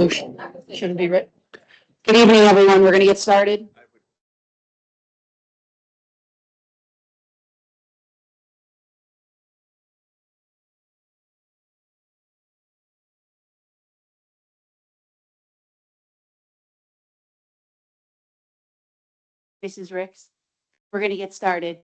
Motion shouldn't be written. Good evening, everyone. We're going to get started. Mrs. Ricks, we're going to get started.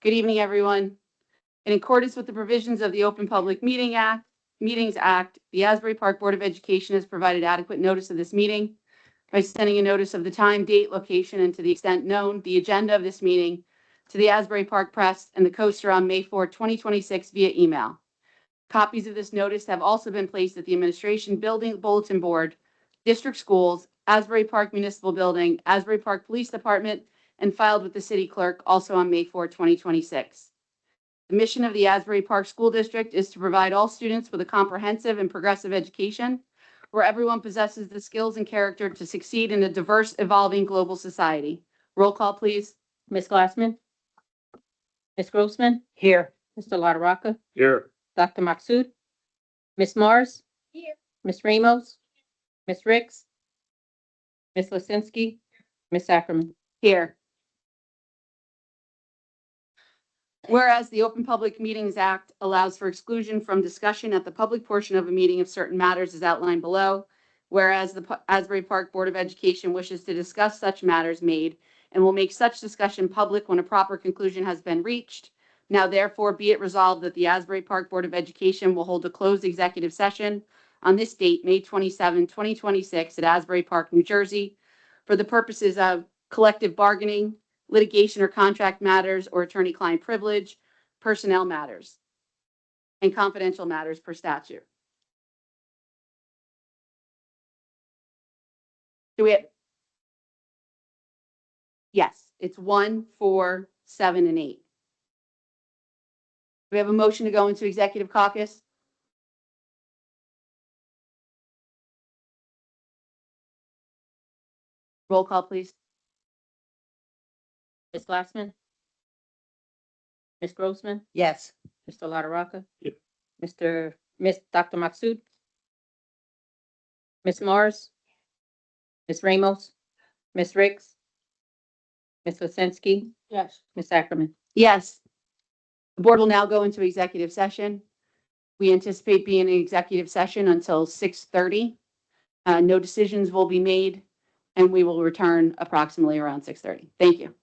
Good evening, everyone. In accordance with the provisions of the Open Public Meetings Act, the Asbury Park Board of Education has provided adequate notice of this meeting by sending a notice of the time, date, location, and to the extent known, the agenda of this meeting to the Asbury Park Press and the Coaster on May 4, 2026 via email. Copies of this notice have also been placed at the Administration Building Bulletin Board, District Schools, Asbury Park Municipal Building, Asbury Park Police Department, and filed with the City Clerk also on May 4, 2026. The mission of the Asbury Park School District is to provide all students with a comprehensive and progressive education where everyone possesses the skills and character to succeed in a diverse, evolving global society. Roll call, please. Ms. Glassman? Ms. Grossman? Here. Mr. LaRocca? Here. Dr. Maksud? Ms. Mars? Here. Ms. Ramos? Ms. Ricks? Ms. Lisinski? Ms. Ackerman? Here. Whereas the Open Public Meetings Act allows for exclusion from discussion at the public portion of a meeting of certain matters as outlined below, whereas the Asbury Park Board of Education wishes to discuss such matters made and will make such discussion public when a proper conclusion has been reached. Now therefore be it resolved that the Asbury Park Board of Education will hold a closed executive session on this date, May 27, 2026 at Asbury Park, New Jersey, for the purposes of collective bargaining, litigation or contract matters or attorney-client privilege, personnel matters, and confidential matters per statute. Do we have? Yes, it's 1, 4, 7, and 8. Do we have a motion to go into executive caucus? Roll call, please. Ms. Glassman? Ms. Grossman? Yes. Mr. LaRocca? Yep. Dr. Maksud? Ms. Mars? Ms. Ramos? Ms. Ricks? Ms. Lisinski? Yes. Ms. Ackerman? Yes. The board will now go into executive session. We anticipate being in executive session until 6:30. No decisions will be made, and we will return approximately around 6:30. Thank you.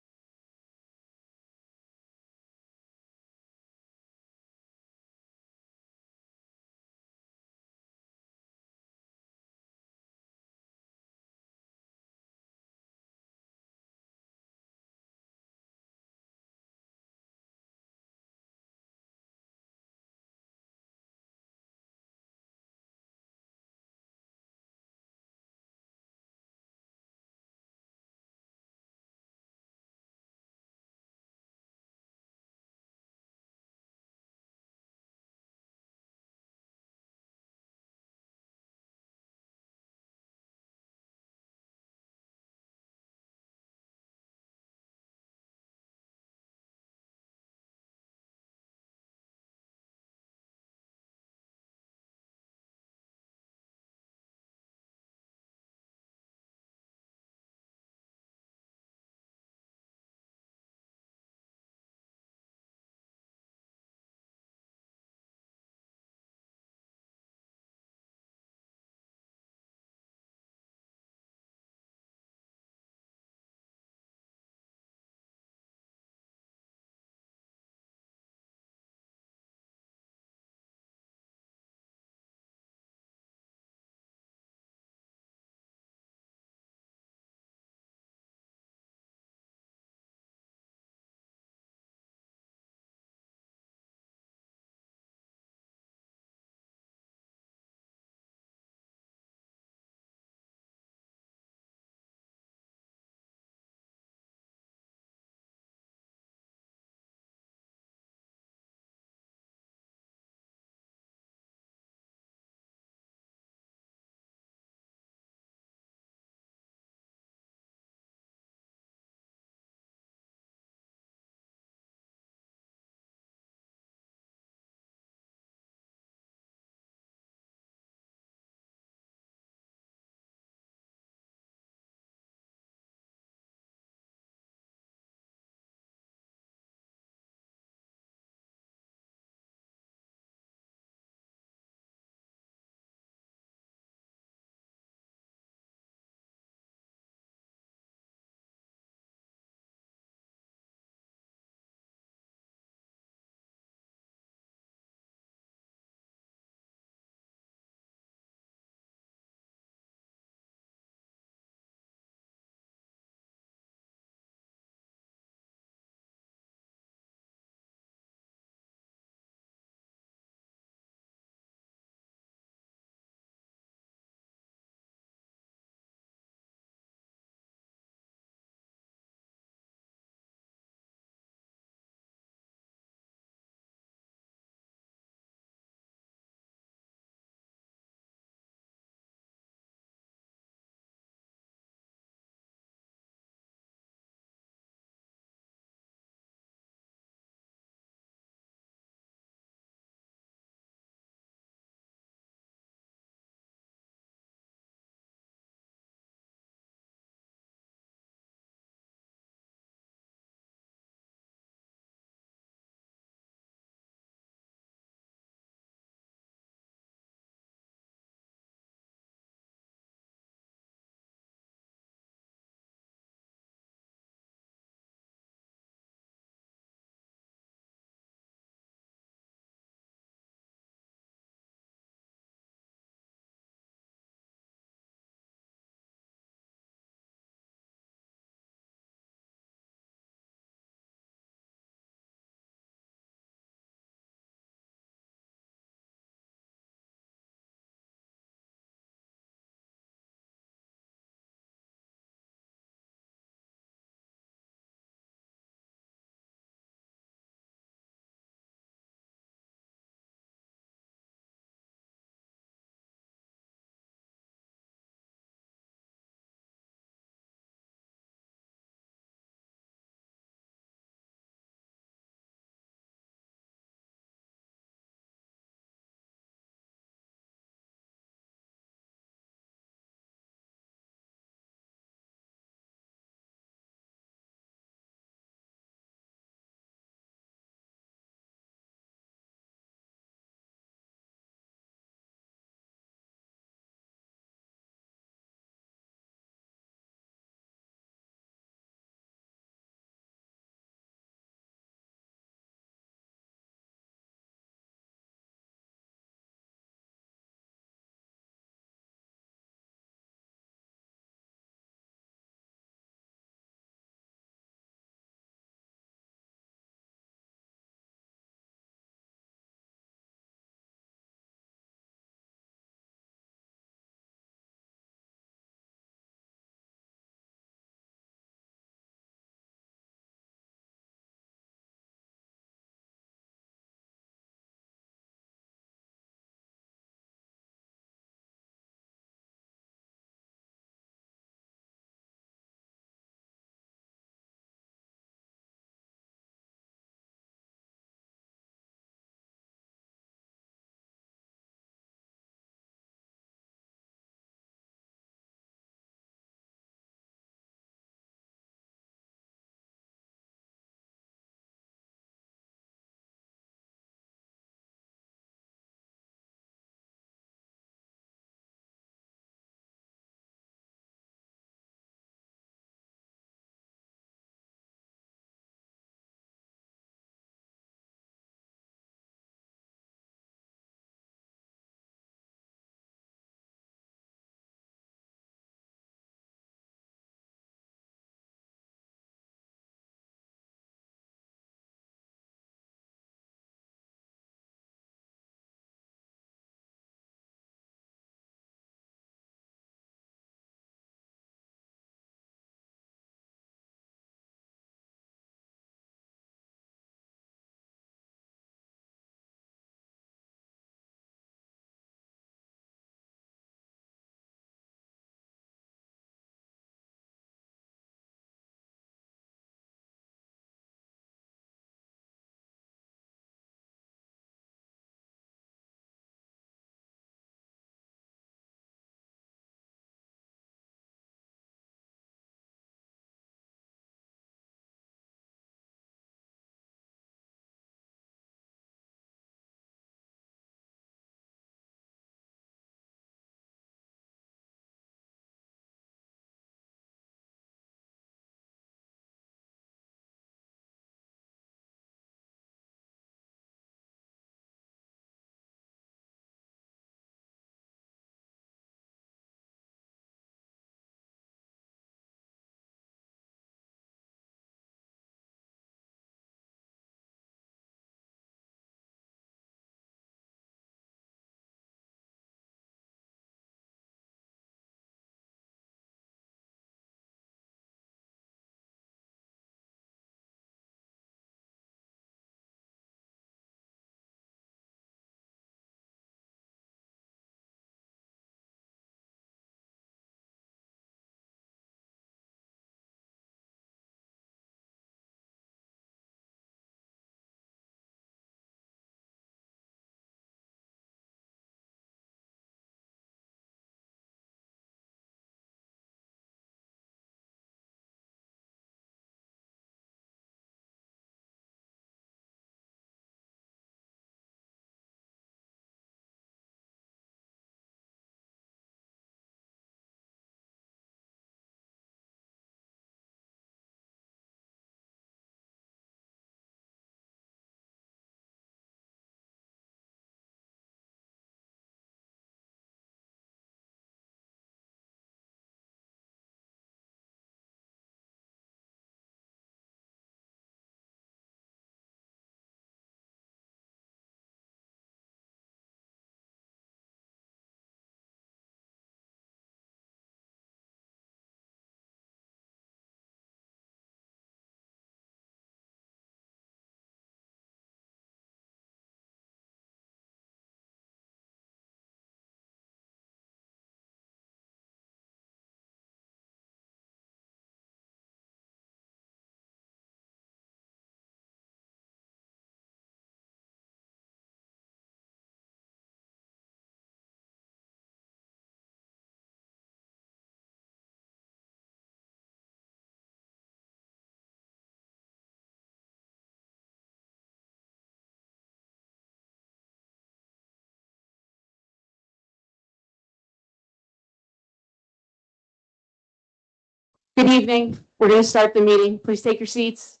Good evening. We're going to start the meeting. Please take your seats.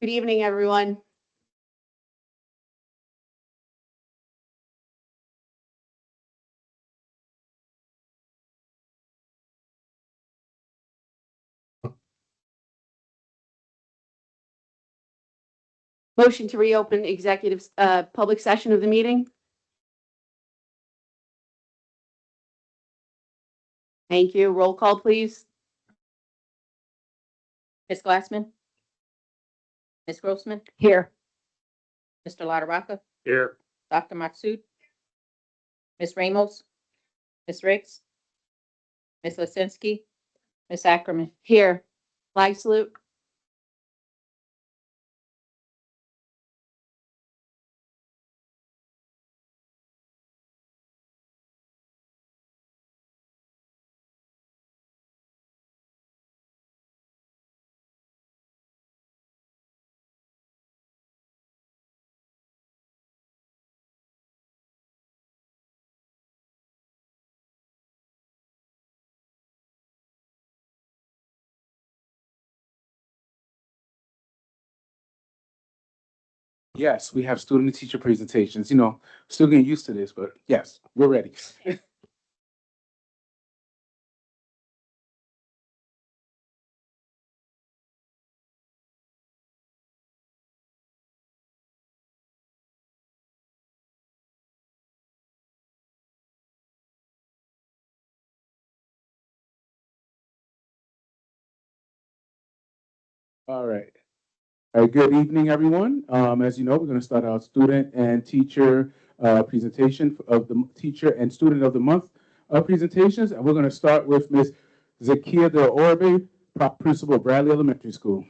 Good evening, everyone. Motion to reopen executive public session of the meeting. Thank you. Roll call, please. Ms. Glassman? Ms. Grossman? Here. Mr. LaRocca? Here. Dr. Maksud? Ms. Ramos? Ms. Riggs? Ms. Lisinski? Ms. Ackerman? Here. Flag salute. Yes, we have student and teacher presentations. Still getting used to this, but yes, we're ready. All right. All right, good evening, everyone. As you know, we're going to start our student and teacher presentation of the teacher and student of the month presentations. And we're going to start with Ms. Zakia Del Orbe, Principal, Bradley Elementary School.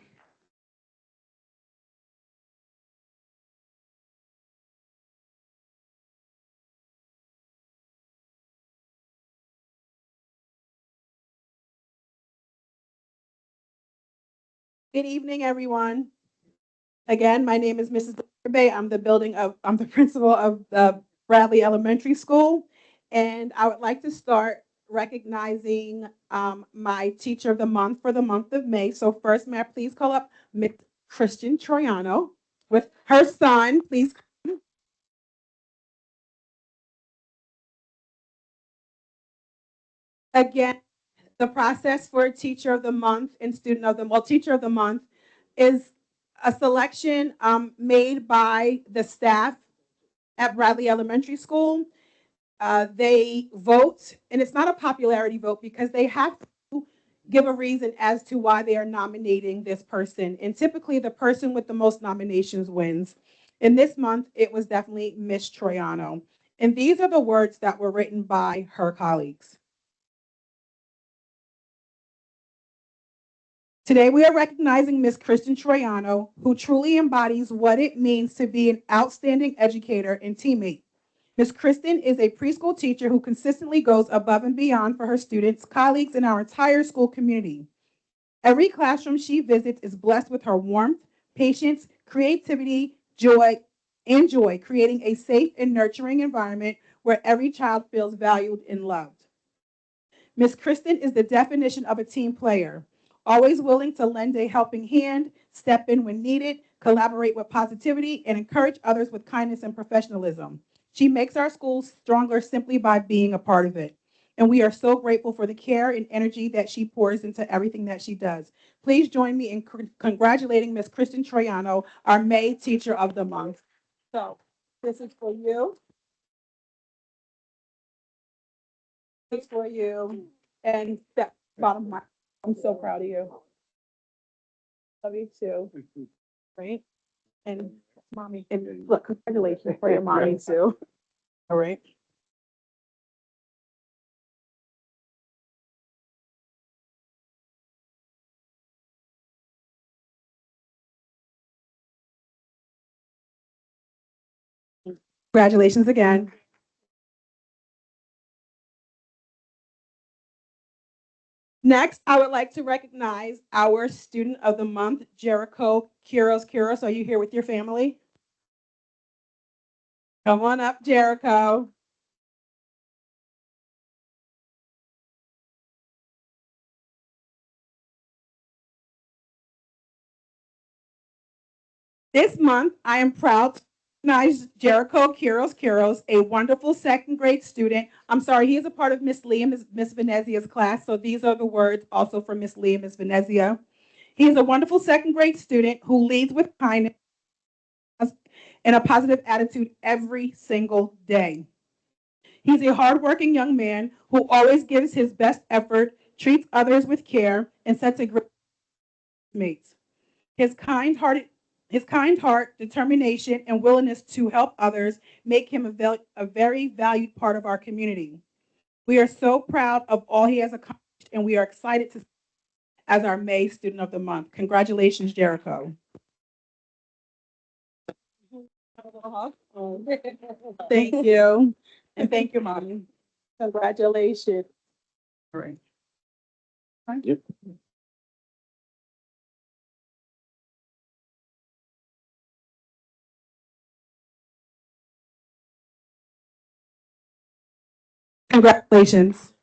Good evening, everyone. Again, my name is Mrs. Bay. I'm the principal of the Bradley Elementary School. And I would like to start recognizing my teacher of the month for the month of May. So first, may I please call up Ms. Christian Troiano with her son, please. Again, the process for teacher of the month and student of the, well, teacher of the month is a selection made by the staff at Bradley Elementary School. They vote, and it's not a popularity vote because they have to give a reason as to why they are nominating this person. And typically, the person with the most nominations wins. In this month, it was definitely Miss Troiano. And these are the words that were written by her colleagues. Today, we are recognizing Ms. Kristen Troiano, who truly embodies what it means to be an outstanding educator and teammate. Ms. Kristen is a preschool teacher who consistently goes above and beyond for her students, colleagues, and our entire school community. Every classroom she visits is blessed with her warmth, patience, creativity, joy, creating a safe and nurturing environment where every child feels valued and loved. Ms. Kristen is the definition of a team player, always willing to lend a helping hand, step in when needed, collaborate with positivity, and encourage others with kindness and professionalism. She makes our schools stronger simply by being a part of it. And we are so grateful for the care and energy that she pours into everything that she does. Please join me in congratulating Ms. Kristen Troiano, our May Teacher of the Month. So this is for you. It's for you. And that bottom line, I'm so proud of you. Love you too. Right? And mommy, and look, congratulations for your mommy too. All right. Congratulations again. Next, I would like to recognize our student of the month, Jericho Quiros. Quiros, are you here with your family? Come on up, Jericho. This month, I am proud to recognize Jericho Quiros, a wonderful second grade student. I'm sorry, he is a part of Miss Lee and Miss Venezia's class, so these are the words also for Miss Lee and Miss Venezia. He is a wonderful second grade student who leads with kindness and a positive attitude every single day. He's a hardworking young man who always gives his best effort, treats others with care, and sets a great mates. His kind heart, determination, and willingness to help others make him a very valued part of our community. We are so proud of all he has accomplished, and we are excited to as our May Student of the Month. Congratulations, Jericho. Thank you. And thank you, Mommy. Congratulations. All right. Yep. Congratulations.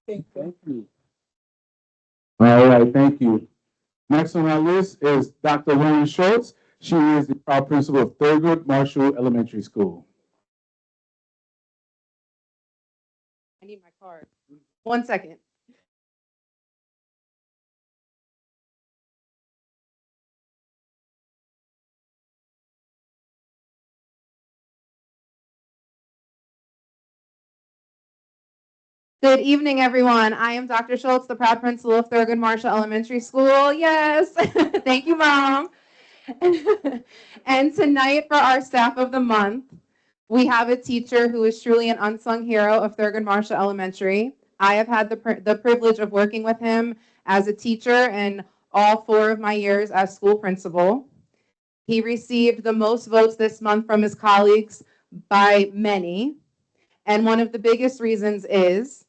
Thank you. All right, thank you. Next on our list is Dr. Lauren Schultz. She is the proud principal of Thurgood Marshall Elementary School. I need my card. 1 second. Good evening, everyone. I am Dr. Schultz, the proud principal of Thurgood Marshall Elementary School. Yes, thank you, Mom. And tonight for our staff of the month, we have a teacher who is truly an unsung hero of Thurgood Marshall Elementary. I have had the privilege of working with him as a teacher in all 4 of my years as school principal. He received the most votes this month from his colleagues by many. And one of the biggest reasons is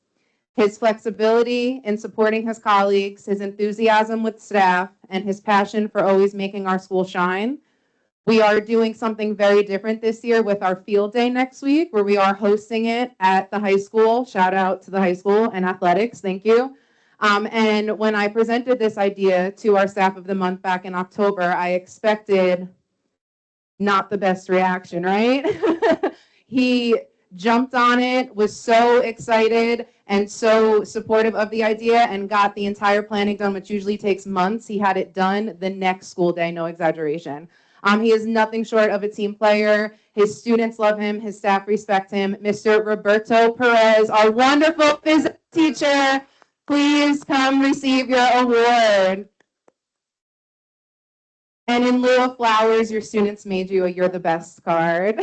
his flexibility in supporting his colleagues, his enthusiasm with staff, and his passion for always making our school shine. We are doing something very different this year with our field day next week, where we are hosting it at the high school. Shout out to the high school and athletics. Thank you. And when I presented this idea to our staff of the month back in October, I expected not the best reaction, right? He jumped on it, was so excited and so supportive of the idea, and got the entire planning done, which usually takes months. He had it done the next school day, no exaggeration. He is nothing short of a team player. His students love him. His staff respect him. Mr. Roberto Perez, our wonderful physics teacher, please come receive your award. And in lieu of flowers, your students made you a "You're the Best" card.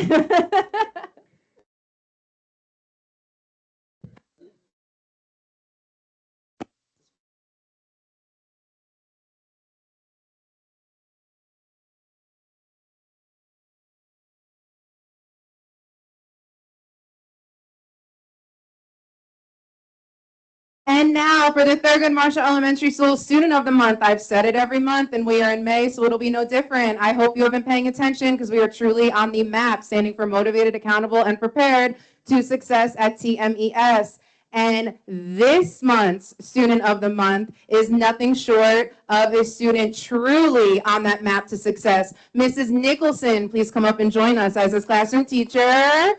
And now for the Thurgood Marshall Elementary School Student of the Month. I've said it every month, and we are in May, so it'll be no different. I hope you have been paying attention, because we are truly on the MAP, standing for Motivated, Accountable, and Prepared to Success at TMES. And this month's Student of the Month is nothing short of a student truly on that map to success. Mrs. Nicholson, please come up and join us as his classroom teacher.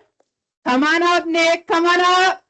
Come on up, Nick. Come on up.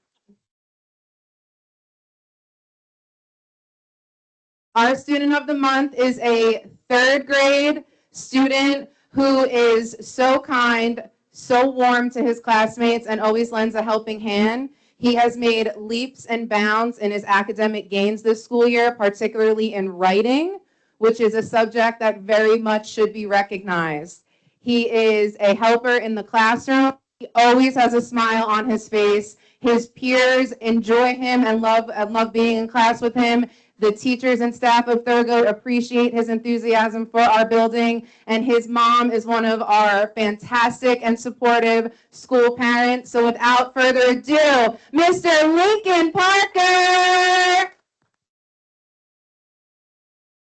Our student of the month is a 3rd grade student who is so kind, so warm to his classmates, and always lends a helping hand. He has made leaps and bounds in his academic gains this school year, particularly in writing, which is a subject that very much should be recognized. He is a helper in the classroom. He always has a smile on his face. His peers enjoy him and love being in class with him. The teachers and staff of Thurgood appreciate his enthusiasm for our building, and his mom is one of our fantastic and supportive school parents. So without further ado, Mr. Lincoln Parker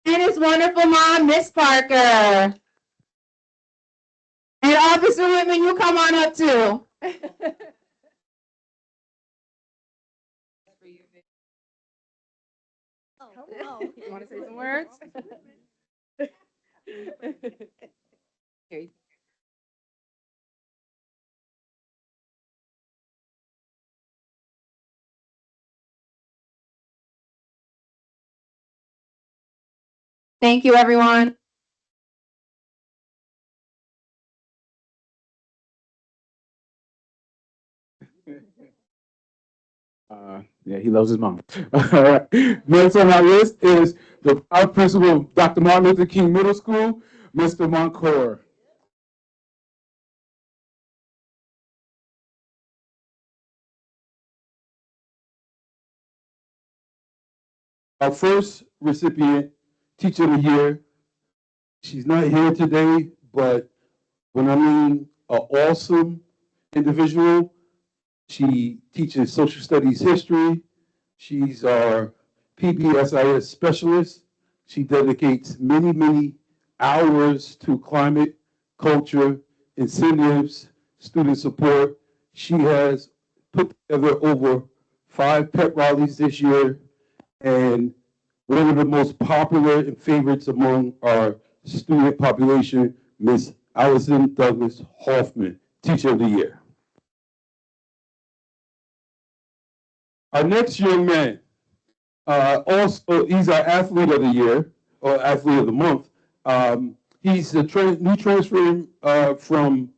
and his wonderful mom, Miss Parker. And Officer Whitman, you come on up too. You want to say some words? Here you- Thank you, everyone. Yeah, he loves his mom. All right. Next on our list is the proud principal of Dr. Martin Luther King Middle School, Mr. Moncor. Our first recipient, Teacher of the Year. She's not here today, but when I mean an awesome individual, she teaches social studies history. She's our PBSIS specialist. She dedicates many, many hours to climate, culture, incentives, student support. She has put together over 5 pep rallies this year, and one of the most popular and favorites among our student population, Miss Allison Douglas Hoffman, Teacher of the Year. Our next young man, also, he's our Athlete of the Year, or Athlete of the Month. He's a new transfer from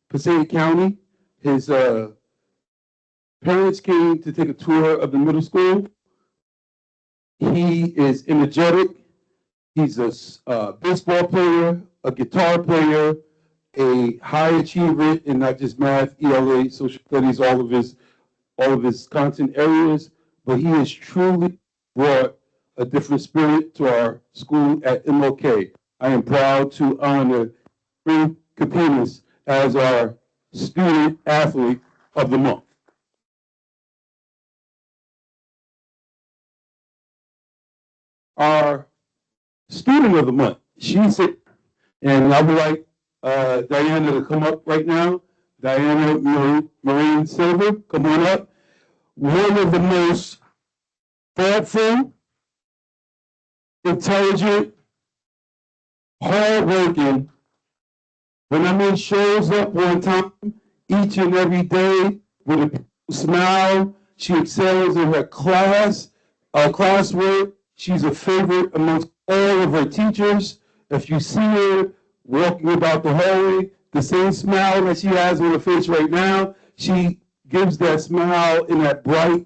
Passaic County. His parents came to take a tour of the middle school. He is energetic. He's a baseball player, a guitar player, a high achiever in not just math, ELA, social studies, all of his content areas, but he has truly brought a different spirit to our school at MLK. I am proud to honor Green Capinas as our Student Athlete of the Month. Our Student of the Month, she's it, and I would like Diana to come up right now. Diana Marine Silver, come on up. One of the most thoughtful, intelligent, hardworking, when I mean shows up on time each and every day with a smile. She excels in her classwork. She's a favorite amongst all of her teachers. If you see her walking about the hallway, the same smile that she has on her face right now, she gives that smile in that bright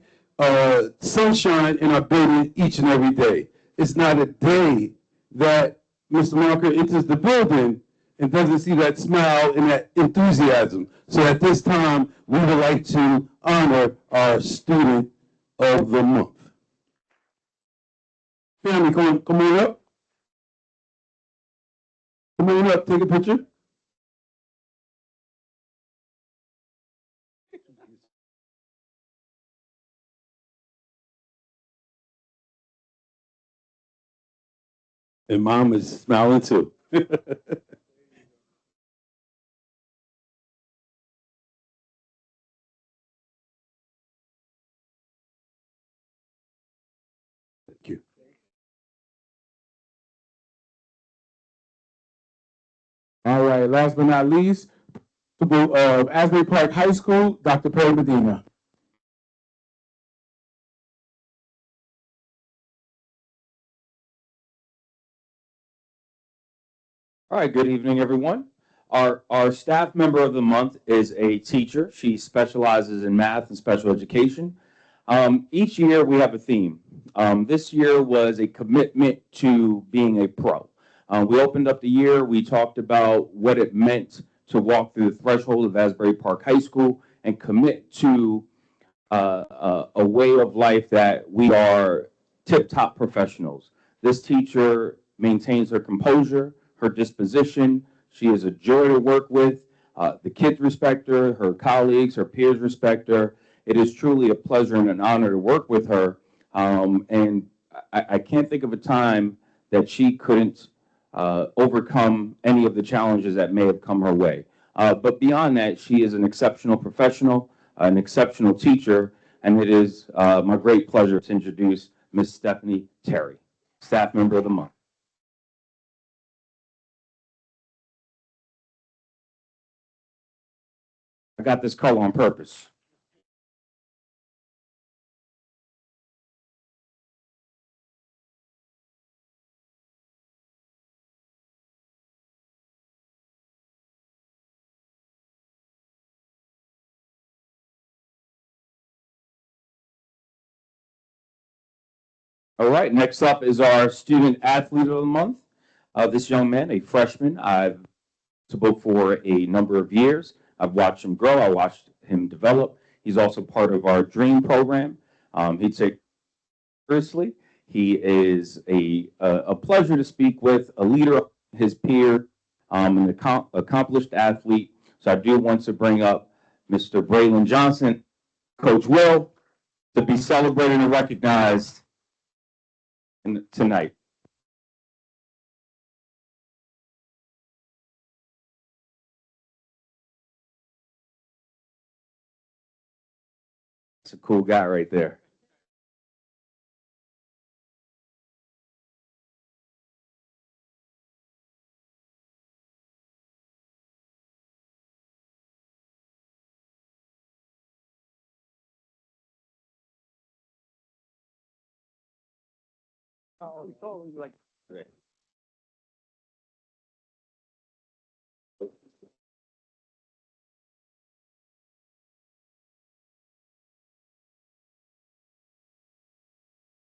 sunshine in our building each and every day. It's not a day that Mr. Marker enters the building and doesn't see that smile and that enthusiasm. So at this time, we would like to honor our Student of the Month. Family, come on up. Come on up, take a picture. And mom is smiling too. Thank you. All right, last but not least, Asbury Park High School, Dr. Perry Medina. All right, good evening, everyone. Our staff member of the month is a teacher. She specializes in math and special education. Each year we have a theme. This year was a commitment to being a pro. We opened up the year, we talked about what it meant to walk through the threshold of Asbury Park High School and commit to a way of life that we are tip-top professionals. This teacher maintains her composure, her disposition. She is a joy to work with. The kids respect her, her colleagues, her peers respect her. It is truly a pleasure and an honor to work with her. And I can't think of a time that she couldn't overcome any of the challenges that may have come her way. But beyond that, she is an exceptional professional, an exceptional teacher, and it is my great pleasure to introduce Ms. Stephanie Terry, Staff Member of the Month. I got this color on purpose. All right, next up is our Student Athlete of the Month. This young man, a freshman, I've spoke for a number of years. I've watched him grow. I watched him develop. He's also part of our DREAM program. He takes seriously. He is a pleasure to speak with, a leader of his peer, an accomplished athlete. So I do want to bring up Mr. Braylon Johnson, Coach Will, to be celebrated and recognized tonight. It's a cool guy right there.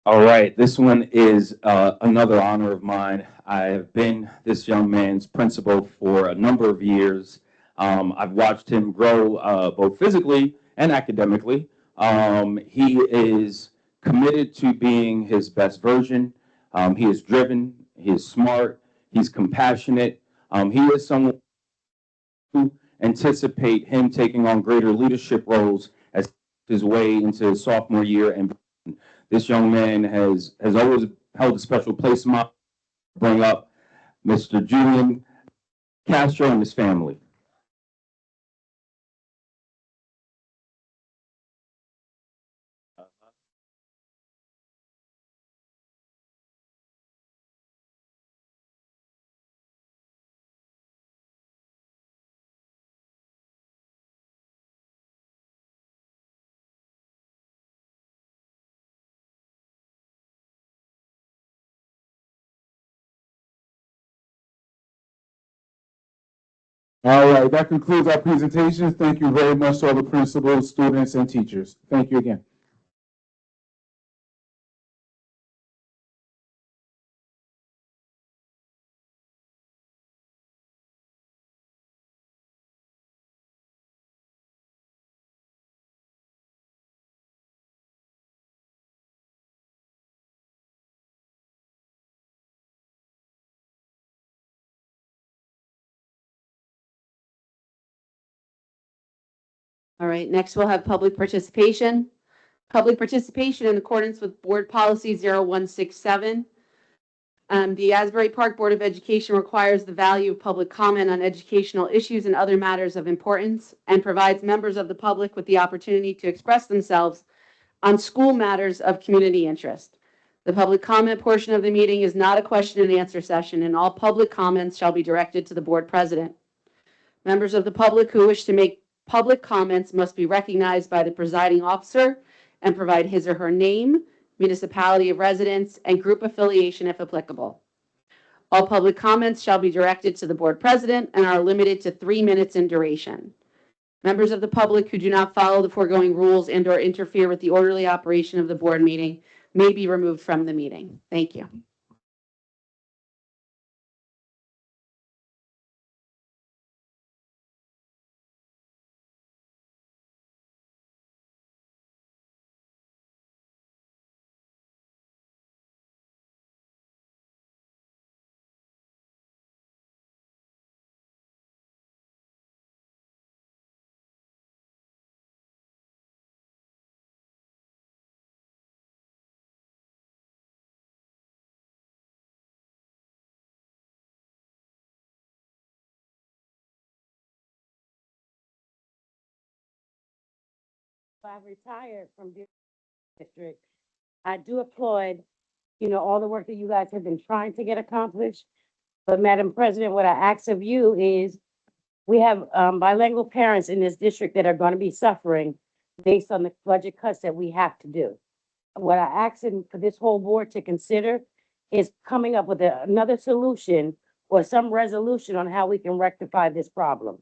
All right, this one is another honor of mine. I have been this young man's principal for a number of years. I've watched him grow both physically and academically. He is committed to being his best version. He is driven, he is smart, he's compassionate. He is someone who anticipate him taking on greater leadership roles as his way into his sophomore year. And this young man has always held a special place in my heart. Bring up Mr. Julian Castro and his family. All right, that concludes our presentation. Thank you very much to all the principals, students, and teachers. Thank you again. All right, next we'll have public participation. Public participation in accordance with Board Policy 0167. The Asbury Park Board of Education requires the value of public comment on educational issues and other matters of importance and provides members of the public with the opportunity to express themselves on school matters of community interest. The public comment portion of the meeting is not a question and answer session, and all public comments shall be directed to the board president. Members of the public who wish to make public comments must be recognized by the presiding officer and provide his or her name, municipality of residence, and group affiliation if applicable. All public comments shall be directed to the board president and are limited to 3 minutes in duration. Members of the public who do not follow the foregoing rules and/or interfere with the orderly operation of the board meeting may be removed from the meeting. Thank you. I've retired from the district. I do applaud, all the work that you guys have been trying to get accomplished. But Madam President, what I ask of you is, we have bilingual parents in this district that are going to be suffering based on the budget cuts that we have to do. What I ask for this whole board to consider is coming up with another solution or some resolution on how we can rectify this problem.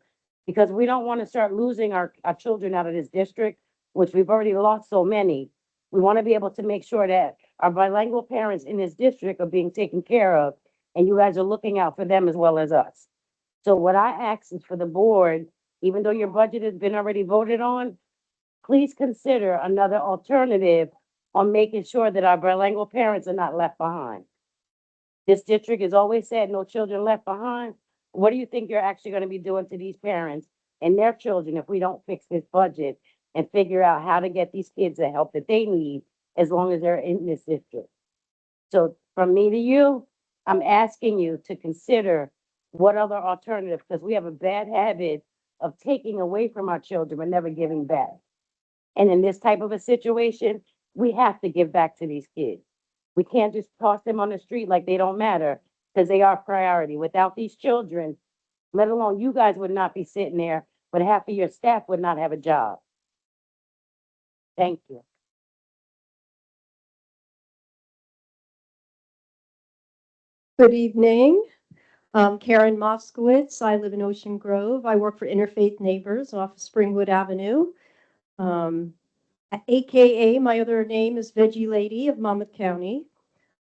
Because we don't want to start losing our children out of this district, which we've already lost so many. We want to be able to make sure that our bilingual parents in this district are being taken care of, and you guys are looking out for them as well as us. So what I ask is for the board, even though your budget has been already voted on, please consider another alternative on making sure that our bilingual parents are not left behind. This district has always said no children left behind. What do you think you're actually going to be doing to these parents and their children if we don't fix this budget and figure out how to get these kids the help that they need as long as they're in this district? So from me to you, I'm asking you to consider what other alternative, because we have a bad habit of taking away from our children but never giving back. And in this type of a situation, we have to give back to these kids. We can't just toss them on the street like they don't matter, because they are priority. Without these children, let alone you guys would not be sitting there, but half of your staff would not have a job. Thank you. Good evening. Karen Moskowitz. I live in Ocean Grove. I work for Interfaith Neighbors off of Springwood Avenue. AKA, my other name is Veggie Lady of Monmouth County.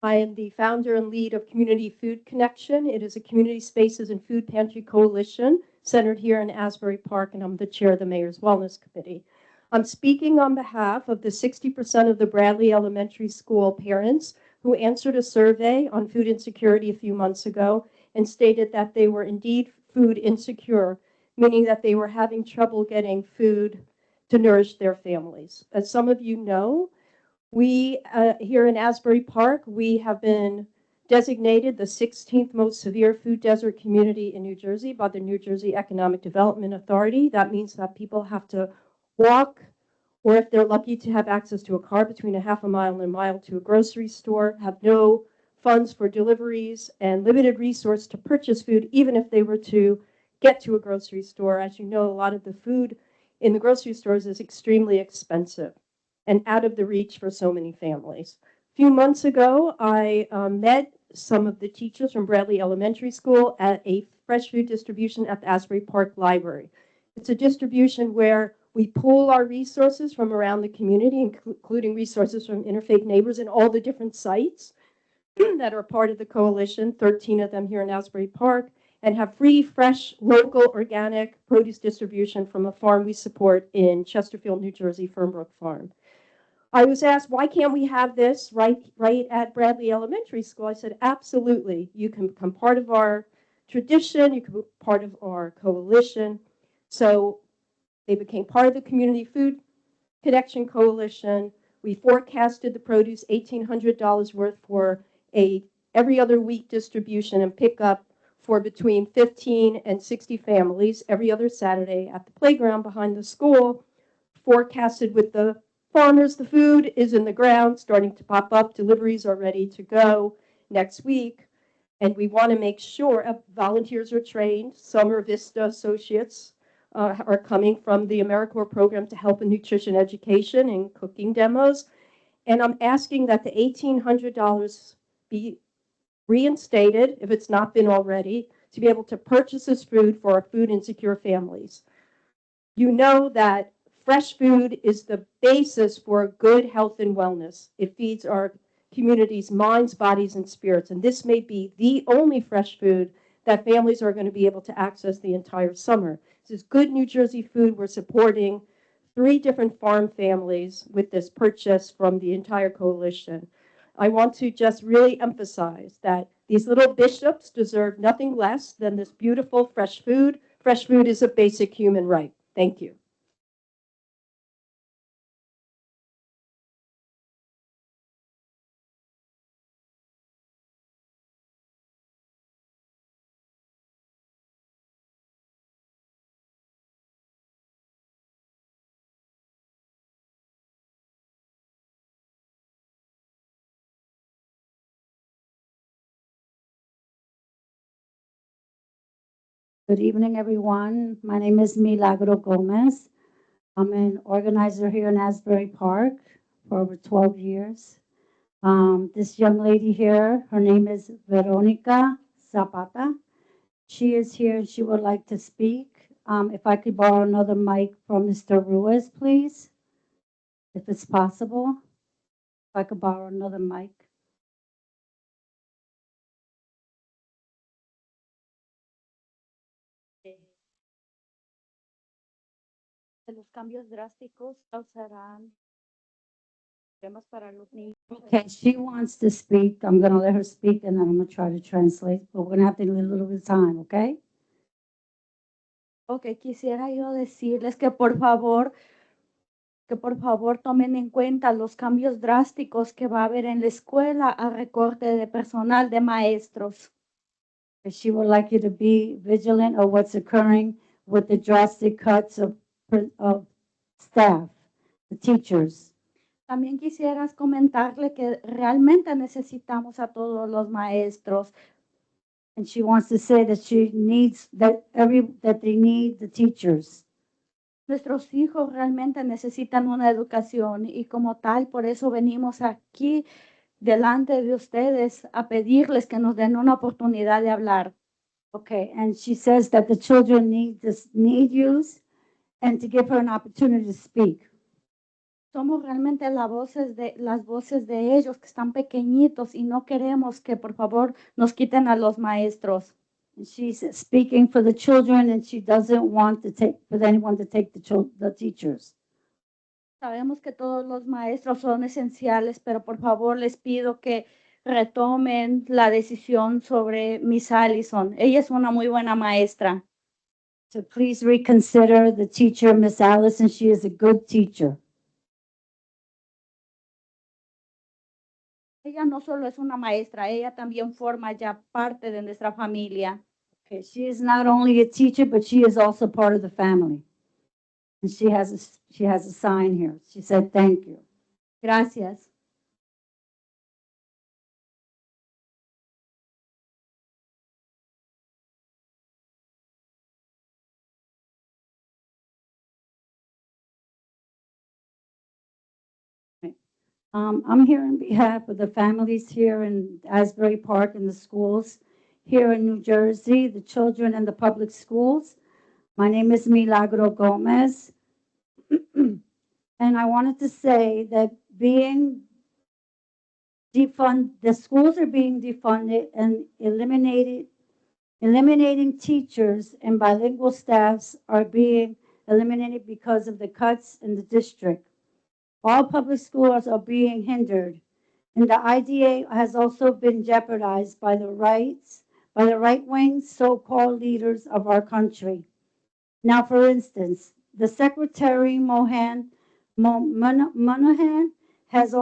I am the founder and lead of Community Food Connection. It is a community spaces and food pantry coalition centered here in Asbury Park, and I'm the chair of the Mayor's Wellness Committee. I'm speaking on behalf of the 60% of the Bradley Elementary School parents who answered a survey on food insecurity a few months ago and stated that they were indeed food insecure, meaning that they were having trouble getting food to nourish their families. As some of you know, we here in Asbury Park, we have been designated the 16th most severe food desert community in New Jersey by the New Jersey Economic Development Authority. That means that people have to walk, or if they're lucky to have access to a car, between a half a mile and a mile to a grocery store, have no funds for deliveries and limited resource to purchase food, even if they were to get to a grocery store. As you know, a lot of the food in the grocery stores is extremely expensive and out of the reach for so many families. A few months ago, I met some of the teachers from Bradley Elementary School at a fresh food distribution at the Asbury Park Library. It's a distribution where we pool our resources from around the community, including resources from Interfaith Neighbors and all the different sites that are part of the coalition, 13 of them here in Asbury Park, and have free, fresh, local, organic produce distribution from a farm we support in Chesterfield, New Jersey, Fernbrook Farm. I was asked, why can't we have this right at Bradley Elementary School? I said, absolutely. You can become part of our tradition. You can be part of our coalition. So they became part of the Community Food Connection Coalition. We forecasted the produce $1,800 worth for a every other week distribution and pickup for between 15 and 60 families every other Saturday at the playground behind the school. Forecasted with the farmers, the food is in the ground, starting to pop up. Deliveries are ready to go next week. And we want to make sure volunteers are trained. Summer Vista associates are coming from the AmeriCorps program to help in nutrition education and cooking demos. And I'm asking that the $1,800 be reinstated, if it's not been already, to be able to purchase this food for our food insecure families. You know that fresh food is the basis for good health and wellness. It feeds our community's minds, bodies, and spirits. And this may be the only fresh food that families are going to be able to access the entire summer. This is good New Jersey food. We're supporting 3 different farm families with this purchase from the entire coalition. I want to just really emphasize that these little bishops deserve nothing less than this beautiful fresh food. Fresh food is a basic human right. Thank you. Good evening, everyone. My name is Milagro Gomez. I'm an organizer here in Asbury Park for over 12 years. This young lady here, her name is Veronica Zapata. She is here and she would like to speak. If I could borrow another mic from Mr. Ruiz, please, if it's possible. If I could borrow another mic. Los cambios drásticos causarán problemas para los niños. Okay, she wants to speak. I'm going to let her speak and then I'm going to try to translate, but we're going to have to give a little bit of time, okay? Ok, quisiera yo decirles que por favor tomen en cuenta los cambios drásticos que va a haber en la escuela a recorte de personal de maestros. She would like you to be vigilant of what's occurring with the drastic cuts of staff, the teachers. También quisieras comentarle que realmente necesitamos a todos los maestros. And she wants to say that she needs that they need the teachers. Nuestros hijos realmente necesitan una educación y como tal, por eso venimos aquí delante de ustedes a pedirles que nos den una oportunidad de hablar. Okay, and she says that the children need use and to give her an opportunity to speak. Somos realmente las voces de ellos que están pequeñitos y no queremos que por favor nos quiten a los maestros. She's speaking for the children and she doesn't want to take for anyone to take the teachers. Sabemos que todos los maestros son esenciales, pero por favor les pido que retomen la decisión sobre Miss Allison. Ella es una muy buena maestra. So please reconsider the teacher, Miss Allison. She is a good teacher. Ella no solo es una maestra, ella también forma ya parte de nuestra familia. Okay, she is not only a teacher, but she is also part of the family. And she has a sign here. She said, thank you. Gracias. I'm here on behalf of the families here in Asbury Park and the schools here in New Jersey, the children in the public schools. My name is Milagro Gomez. And I wanted to say that the schools are being defunded and eliminating teachers and bilingual staffs are being eliminated because of the cuts in the district. All public schools are being hindered, and the IDA has also been jeopardized by the right-wing so-called leaders of our country. Now, for instance, the Secretary Monahan has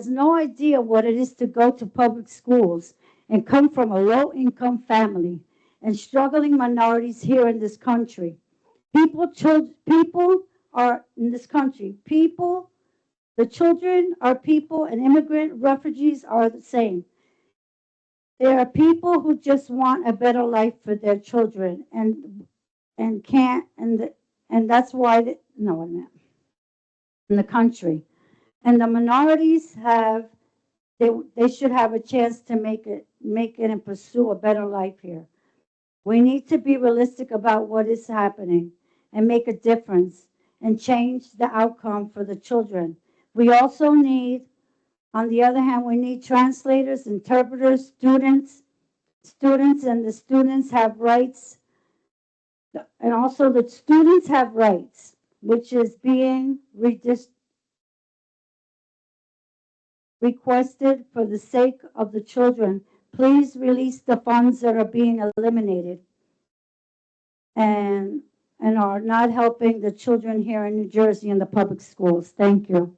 no idea what it is to go to public schools and come from a low-income family and struggling minorities here in this country. People are in this country. The children are people, and immigrant refugees are the same. There are people who just want a better life for their children, and that's why in the country, and the minorities they should have a chance to make it and pursue a better life here. We need to be realistic about what is happening and make a difference and change the outcome for the children. We also need, on the other hand, we need translators, interpreters, students, and the students have rights. And also the students have rights, which is being requested for the sake of the children. Please release the funds that are being eliminated and are not helping the children here in New Jersey in the public schools. Thank you.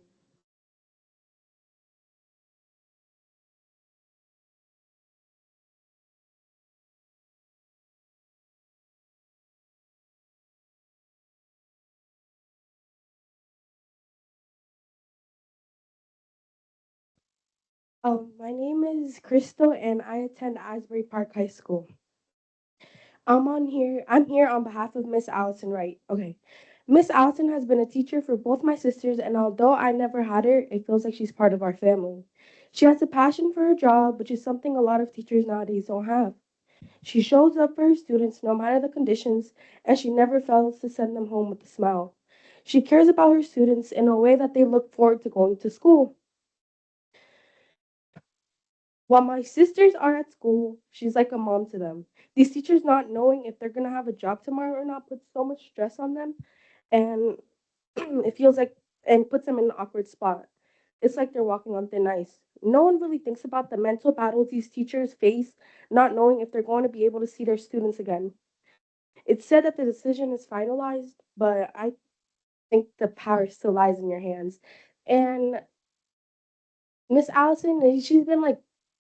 My name is Crystal and I attend Asbury Park High School. I'm here on behalf of Miss Allison Wright. Okay. Miss Allison has been a teacher for both my sisters, and although I never had her, it feels like she's part of our family. She has a passion for her job, which is something a lot of teachers nowadays don't have. She shows up for her students no matter the conditions, and she never fails to send them home with a smile. She cares about her students in a way that they look forward to going to school. While my sisters are at school, she's like a mom to them. These teachers not knowing if they're gonna have a job tomorrow or not puts so much stress on them, and it feels like and puts them in an awkward spot. It's like they're walking on thin ice. No one really thinks about the mental battles these teachers face, not knowing if they're going to be able to see their students again. It's said that the decision is finalized, but I think the power still lies in your hands. And Miss Allison,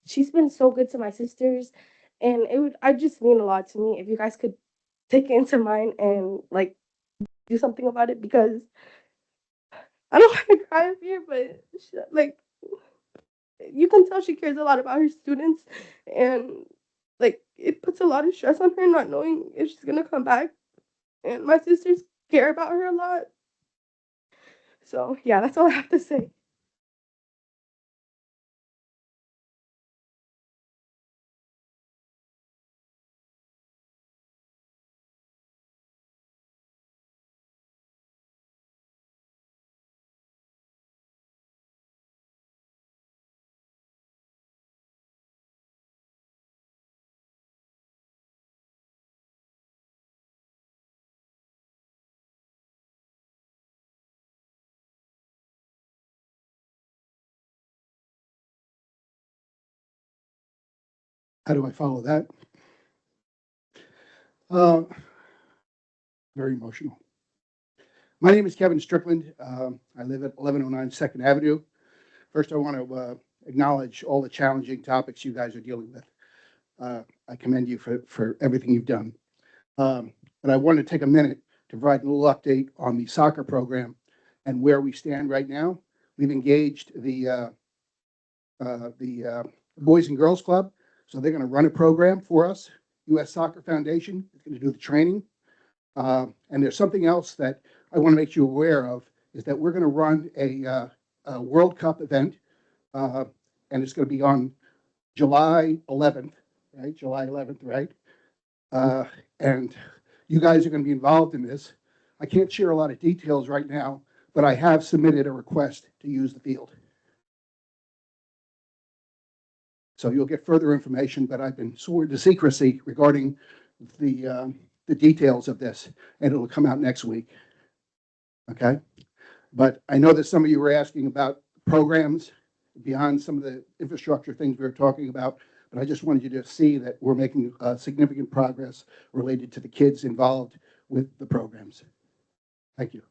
she's been so good to my sisters, and I just mean a lot to me if you guys could take it into mind and like do something about it because I don't want to cry up here, but you can tell she cares a lot about her students, and like it puts a lot of stress on her not knowing if she's gonna come back. And my sisters care about her a lot, so yeah, that's all I have to say. How do I follow that? Uh, Very emotional. My name is Kevin Strickland. I live at 1109 Second Avenue. First, I want to acknowledge all the challenging topics you guys are dealing with. I commend you for everything you've done. But I want to take a minute to provide a little update on the soccer program and where we stand right now. We've engaged the Boys and Girls Club, so they're going to run a program for us. U.S. Soccer Foundation is going to do the training. And there's something else that I want to make you aware of is that we're going to run a World Cup event, and it's going to be on July 11th, right? July 11th, right? And you guys are going to be involved in this. I can't share a lot of details right now, but I have submitted a request to use the field. So you'll get further information, but I've been sworn to secrecy regarding the details of this, and it'll come out next week. Okay? But I know that some of you were asking about programs beyond some of the infrastructure things we were talking about, but I just wanted you to see that we're making significant progress related to the kids involved with the programs. Thank you.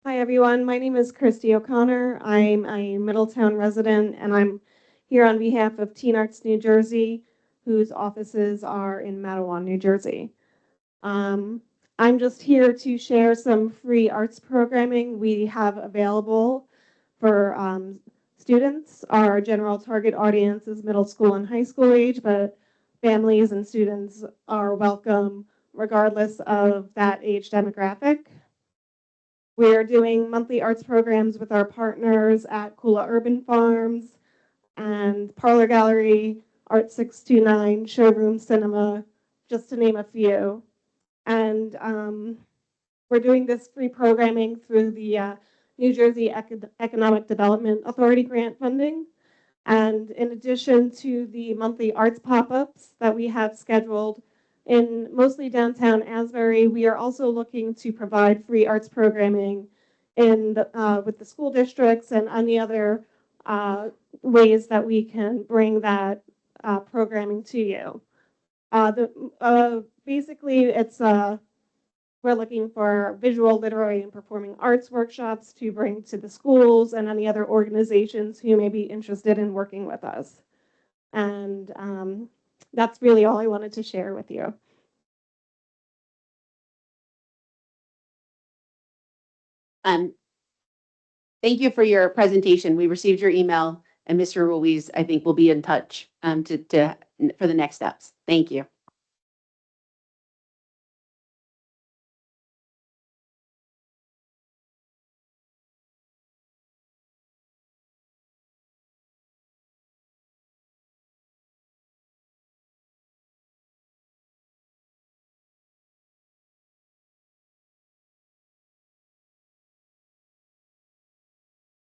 Hi, everyone. My name is Christy O'Connor. I'm a Middletown resident, and I'm here on behalf of Teen Arts New Jersey, whose offices are in Matawan, New Jersey. I'm just here to share some free arts programming we have available for students. Our general target audience is middle school and high school age, but families and students are welcome regardless of that age demographic. We're doing monthly arts programs with our partners at Kula Urban Farms and Parlor Gallery, Art 629, Showroom Cinema, just to name a few. And we're doing this free programming through the New Jersey Economic Development Authority grant funding. And in addition to the monthly arts pop-ups that we have scheduled in mostly downtown Asbury, we are also looking to provide free arts programming with the school districts and any other ways that we can bring that programming to you. Basically, it's We're looking for visual, literary, and performing arts workshops to bring to the schools and any other organizations who may be interested in working with us. And that's really all I wanted to share with you. Thank you for your presentation. We received your email, and Mr. Ruiz, I think, will be in touch for the next steps. Thank you.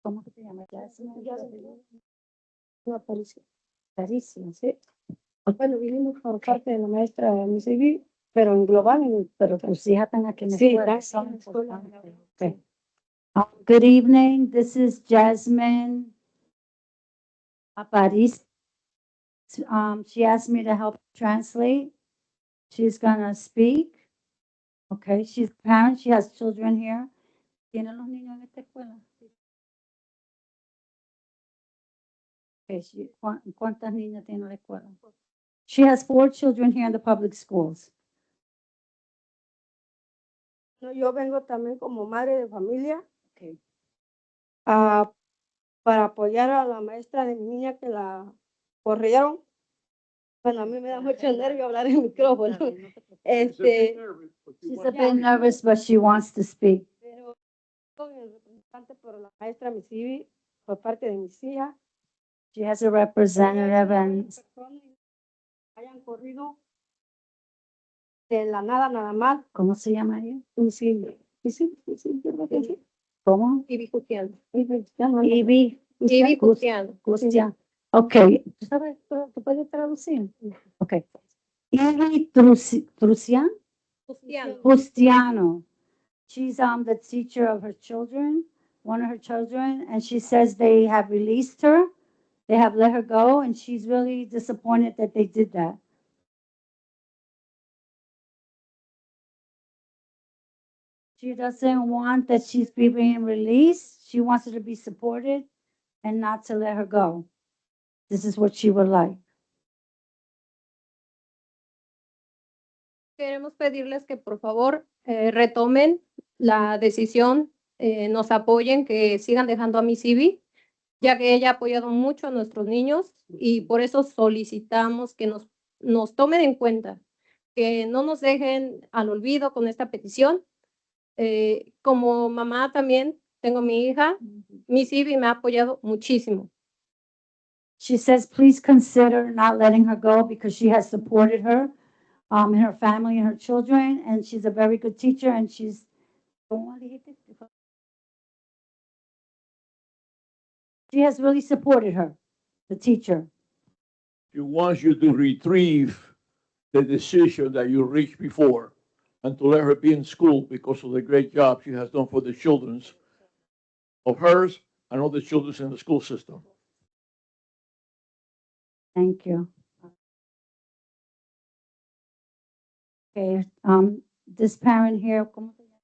¿Cómo que te llamas? No, Patricia. Patricia, sí. Bueno, vinimos por parte de la maestra Miss Ivy, pero en global, pero tus hijas están aquí en la escuela. Sí, son importantes. Okay. Good evening, this is Jasmine Apariz. She asked me to help translate. She's gonna speak. Okay, she's a parent, she has children here. ¿Tiene los niños en esta escuela? Okay, ¿cuántas niñas tiene la escuela? She has 4 children here in the public schools. No, yo vengo también como madre de familia Okay. para apoyar a la maestra de mi niña que la corrieron. Bueno, a mí me da mucho nervio hablar en el micrófono. She's a bit nervous, but she wants to speak. Pero soy el representante por la maestra Miss Ivy, por parte de mis hijas. She has a representative and Hayan corrido de la nada más. ¿cómo se llama ella? Miss Ivy. Miss Ivy, Miss Ivy, ¿verdad que sí? ¿Cómo? Ivy Gutiérrez. Ivy Gutiérrez. Okay. ¿Tú sabes? ¿Tú puedes traducir? Okay. Ivy Justiano. She's the teacher of her children, one of her children, and she says they have released her. They have let her go, and she's really disappointed that they did that. She doesn't want that she's being released. She wants her to be supported and not to let her go. This is what she would like. Queremos pedirles que por favor retomen la decisión, nos apoyen, que sigan dejando a Miss Ivy, ya que ella ha apoyado mucho a nuestros niños y por eso solicitamos que nos tomen en cuenta, que no nos dejen al olvido con esta petición. Como mamá también tengo mi hija, Miss Ivy me ha apoyado muchísimo. She says, please consider not letting her go because she has supported her and her family and her children, and she's a very good teacher, and she's. She has really supported her, the teacher. She wants you to retrieve the decision that you reached before and to let her be in school because of the great job she has done for the children of hers and all the children in the school system. Thank you. Okay, this parent here, ¿cómo se llama?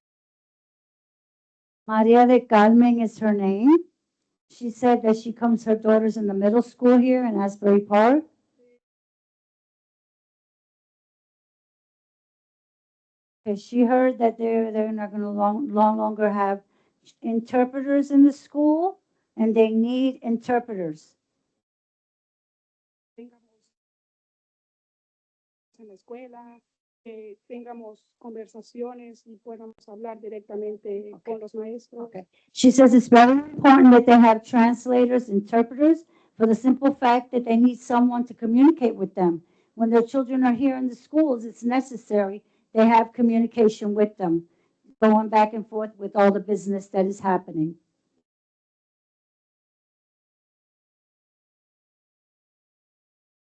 Maria de Carmen is her name. She said that she comes, her daughter's in the middle school here in Asbury Park. Okay, she heard that they're not going to long longer have interpreters in the school, and they need interpreters. En la escuela, que tengamos conversaciones y podamos hablar directamente con los maestros. She says it's very important that they have translators, interpreters, for the simple fact that they need someone to communicate with them. When their children are here in the schools, it's necessary they have communication with them, going back and forth with all the business that is happening.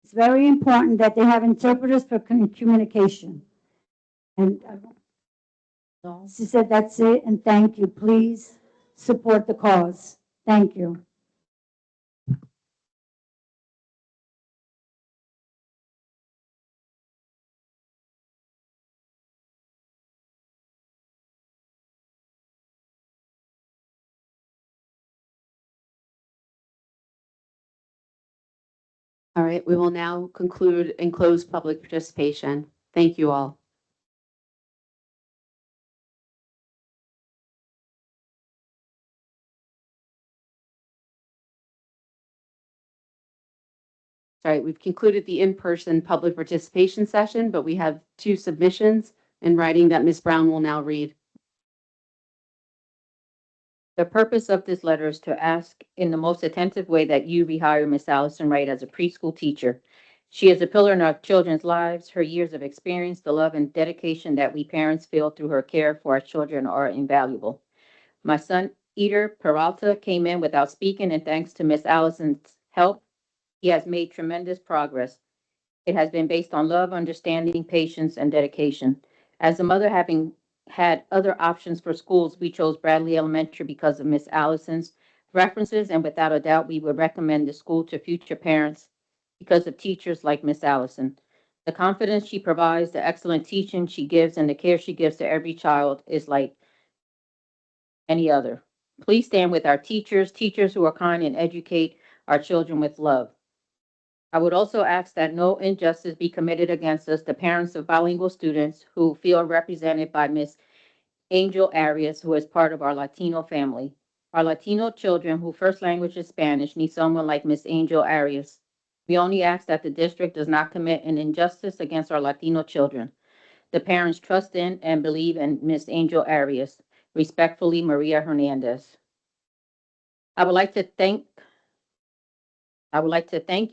It's very important that they have interpreters for communication. And she said, that's it, and thank you. Please support the cause. Thank you. All right, we will now conclude and close public participation. Thank you all. All right, we've concluded the in-person public participation session, but we have 2 submissions in writing that Ms. Brown will now read. The purpose of this letter is to ask in the most attentive way that you rehire Miss Allison Wright as a preschool teacher. She is a pillar in our children's lives. Her years of experience, the love and dedication that we parents feel through her care for our children are invaluable. My son, Eater Peralta, came in without speaking, and thanks to Miss Allison's help, he has made tremendous progress. It has been based on love, understanding, patience, and dedication. As a mother, having had other options for schools, we chose Bradley Elementary because of Miss Allison's references, and without a doubt, we would recommend the school to future parents because of teachers like Miss Allison. The confidence she provides, the excellent teaching she gives, and the care she gives to every child is like any other. Please stand with our teachers who are kind and educate our children with love. I would also ask that no injustice be committed against us, the parents of bilingual students who feel represented by Ms. Angel Arias, who is part of our Latino family. Our Latino children whose first language is Spanish need someone like Ms. Angel Arias. We only ask that the district does not commit an injustice against our Latino children. The parents trust in and believe in Ms. Angel Arias. Respectfully, Maria Hernandez. I would like to thank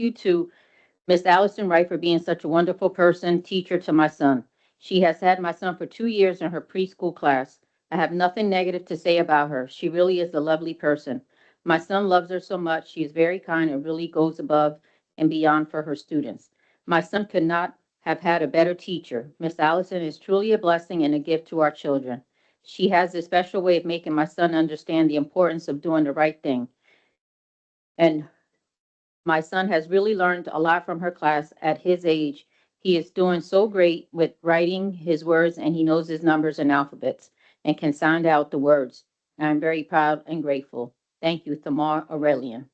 you to Miss Allison Wright for being such a wonderful person, teacher to my son. She has had my son for 2 years in her preschool class. I have nothing negative to say about her. She really is a lovely person. My son loves her so much. She is very kind and really goes above and beyond for her students. My son could not have had a better teacher. Miss Allison is truly a blessing and a gift to our children. She has a special way of making my son understand the importance of doing the right thing. And my son has really learned a lot from her class at his age. He is doing so great with writing his words, and he knows his numbers and alphabets and can sound out the words. I'm very proud and grateful. Thank you, Thamar Aurelian.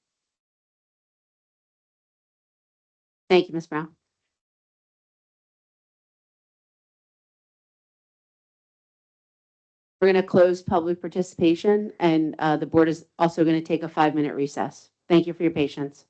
Thank you, Ms. Brown. We're going to close public participation, and the board is also going to take a 5-minute recess. Thank you for your patience.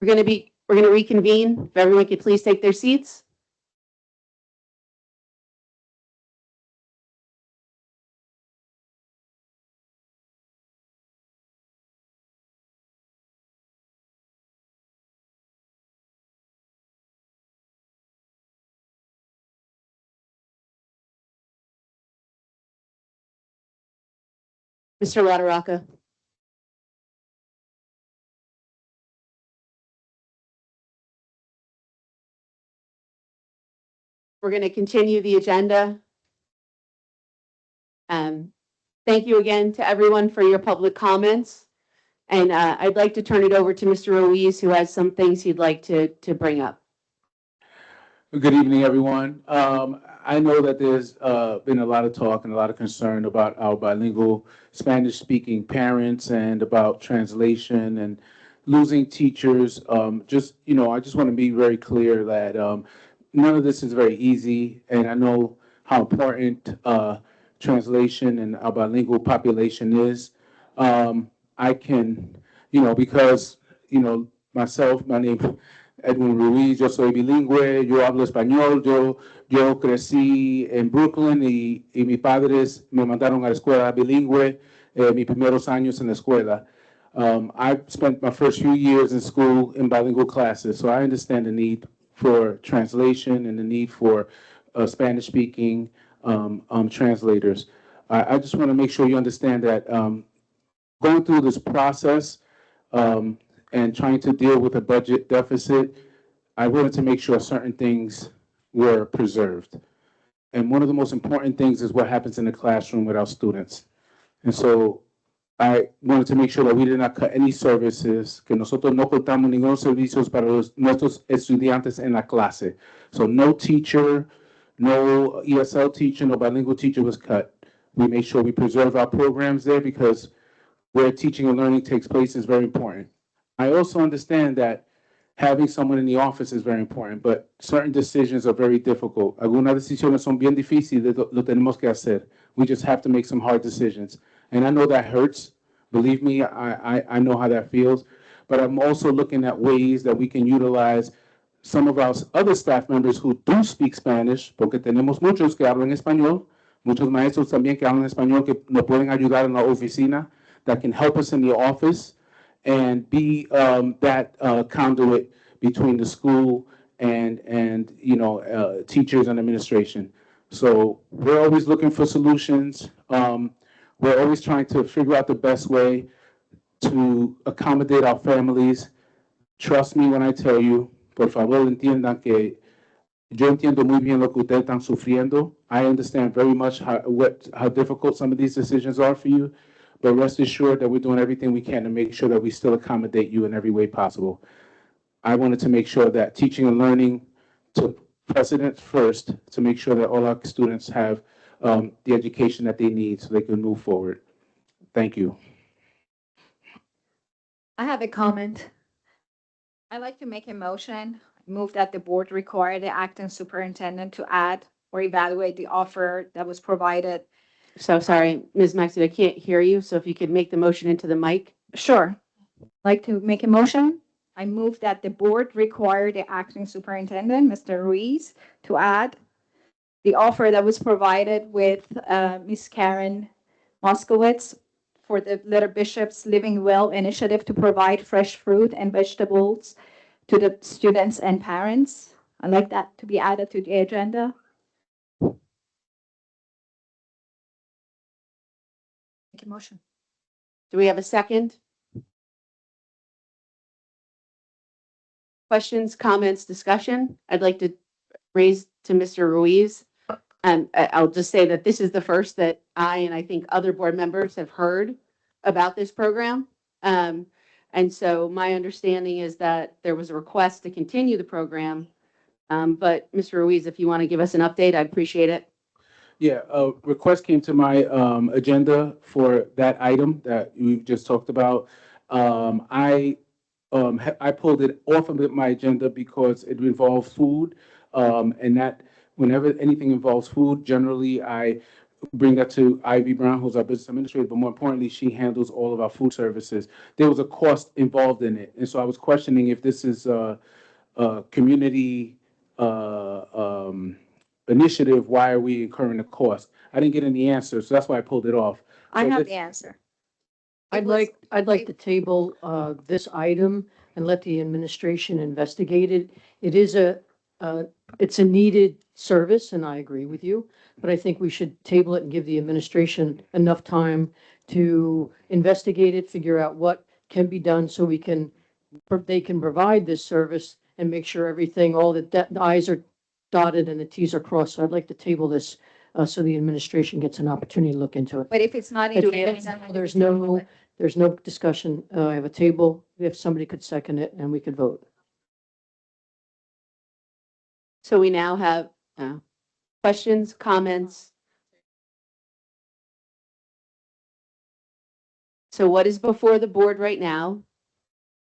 We're going to reconvene. If everyone could please take their seats. Mr. LaRocca. We're going to continue the agenda. Thank you again to everyone for your public comments. And I'd like to turn it over to Mr. Ruiz, who has some things he'd like to bring up. Good evening, everyone. I know that there's been a lot of talk and a lot of concern about our bilingual Spanish-speaking parents and about translation and losing teachers. I just want to be very clear that none of this is very easy, and I know how important translation and our bilingual population is. I can, because, myself, my name Edwin Ruiz, yo soy bilingüe, yo hablo español, yo crecí en Brooklyn y mis padres me mandaron a la escuela bilingüe, mis primeros años en la escuela. I spent my first few years in school in bilingual classes, so I understand the need for translation and the need for Spanish-speaking translators. I just want to make sure you understand that going through this process and trying to deal with a budget deficit, I wanted to make sure certain things were preserved. And one of the most important things is what happens in the classroom with our students. And so I wanted to make sure that we did not cut any services, que nosotros no cortamos ningunos servicios para nuestros estudiantes en la clase. So no teacher, no ESL teacher, no bilingual teacher was cut. We made sure we preserve our programs there because where teaching and learning takes place is very important. I also understand that having someone in the office is very important, but certain decisions are very difficult. Algunas decisiones son bien difíciles, lo tenemos que hacer. We just have to make some hard decisions. And I know that hurts. Believe me, I know how that feels. But I'm also looking at ways that we can utilize some of our other staff members who do speak Spanish, porque tenemos muchos que hablan español, muchos maestros también que hablan español que nos pueden ayudar en la oficina, that can help us in the office and be that conduit between the school and teachers and administration. So we're always looking for solutions. We're always trying to figure out the best way to accommodate our families. Trust me when I tell you, por favor entiendan que yo entiendo muy bien lo que ustedes están sufriendo. I understand very much how difficult some of these decisions are for you. But rest assured that we're doing everything we can to make sure that we still accommodate you in every way possible. I wanted to make sure that teaching and learning took precedence first to make sure that all our students have the education that they need so they can move forward. Thank you. I have a comment. I'd like to make a motion, move that the board require the acting superintendent to add or evaluate the offer that was provided. So sorry, Ms. Maxey, I can't hear you. So if you could make the motion into the mic. Sure. Like to make a motion? I move that the board require the acting superintendent, Mr. Ruiz, to add the offer that was provided with Ms. Karen Moskowitz for the Little Bishop's Living Well initiative to provide fresh fruit and vegetables to the students and parents. I'd like that to be added to the agenda. Make a motion. Do we have a second? Questions, comments, discussion? I'd like to raise to Mr. Ruiz. And I'll just say that this is the first that I and I think other board members have heard about this program. And so my understanding is that there was a request to continue the program. But Mr. Ruiz, if you want to give us an update, I'd appreciate it. Yeah, a request came to my agenda for that item that we just talked about. I pulled it off of my agenda because it involved food, and that whenever anything involves food, generally I bring that to Ivy Brown, who's our business administrator, but more importantly, she handles all of our food services. There was a cost involved in it, and so I was questioning if this is a community initiative, why are we incurring the cost? I didn't get any answers, so that's why I pulled it off. I So have this- the answer. I'd like to table this item and let the administration investigate it. It is it's a needed service, and I agree with you, but I think we should table it and give the administration enough time to investigate it, figure out what can be done so they can provide this service and make sure everything, all the i's are dotted and the t's are crossed. So I'd like to table this so the administration gets an opportunity to look into it. But if it's not If included, there's no discussion. I have a table. If somebody could second it and we could vote. So we now have questions, comments. So what is before the board right now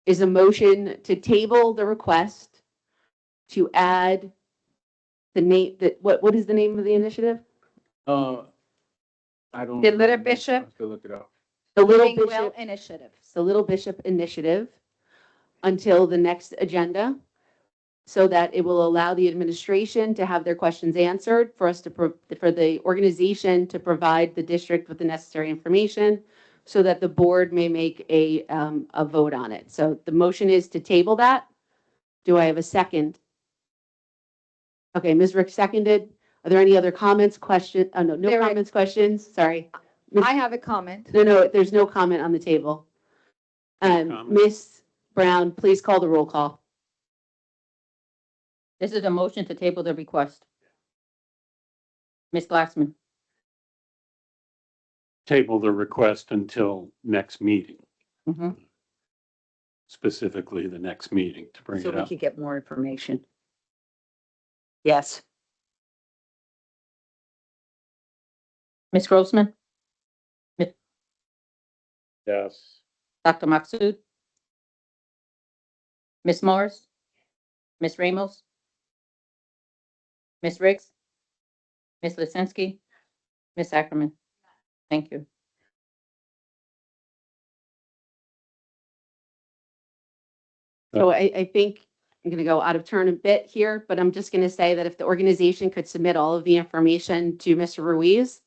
is a motion to table the request to add the name, what is the name of the initiative? I don't. The Little Bishop? I have to look it up. The Little Living Well Bishop, Initiative. the Little Bishop Initiative until the next agenda, so that it will allow the administration to have their questions answered, for us to, for the organization to provide the district with the necessary information, so that the board may make a vote on it. So the motion is to table that. Do I have a second? Okay, Ms. Rick seconded. Are there any other comments, questions? Oh, no, no There are- comments, questions, sorry. I have a comment. No, there's no comment on the table. Ms. Brown, please call the roll call. This is a motion to table the request. Ms. Glassman, Table the request until next meeting, mhm. specifically the next meeting to bring So it we up. could get more information. Yes. Ms. Grossman, Yes. Dr. Maksud, Ms. Morris, Ms. Ramos, Ms. Riggs, Ms. Lisinski, Ms. Ackerman. Thank you. So I think I'm going to go out of turn a bit here, but I'm just going to say that if the organization could submit all of the information to Mr. Ruiz,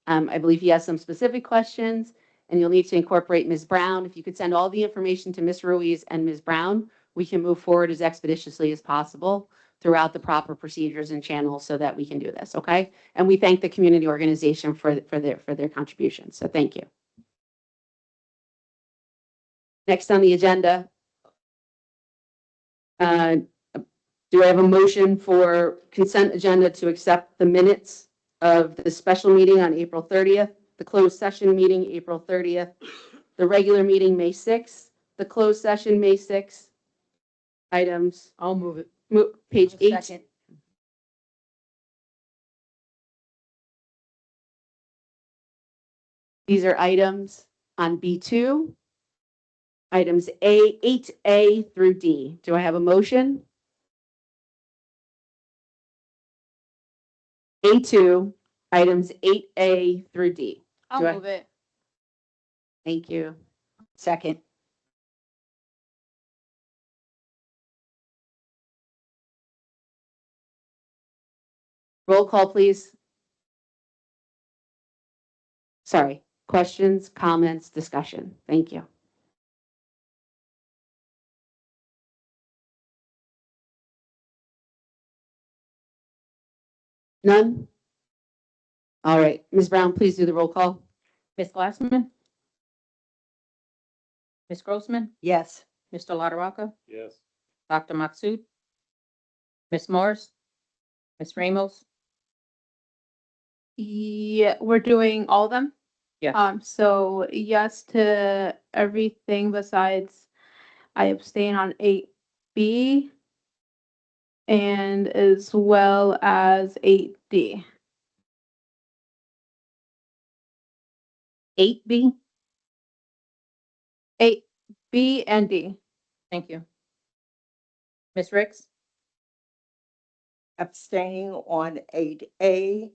I believe he has some specific questions, and you'll need to incorporate Ms. Brown. If you could send all the information to Ms. Ruiz and Ms. Brown, we can move forward as expeditiously as possible throughout the proper procedures and channels so that we can do this, okay? And we thank the community organization for their contributions, so thank you. Next on the agenda, do I have a motion for consent agenda to accept the minutes of the special meeting on April 30th, the closed session meeting April 30th, the regular meeting May 6th, the closed session May 6th? Items, I'll move it. page 8. Second. These are items on B2, items 8A through D. Do I have a motion? A2, items 8A through D. I'll Do I- move it. Thank you. Second. Roll call, please. Sorry, questions, comments, discussion. Thank you. None? All right, Ms. Brown, please do the roll call. Ms. Glassman, Ms. Grossman, Yes. Mr. LaRocca, Yes. Dr. Maksud, Ms. Morris, Ms. Ramos, Yeah, we're doing all of them? Yeah. So yes to everything besides I abstain on 8B and as well as 8D. 8B. 8B and D. Thank you. Ms. Riggs, Abstaining on 8A,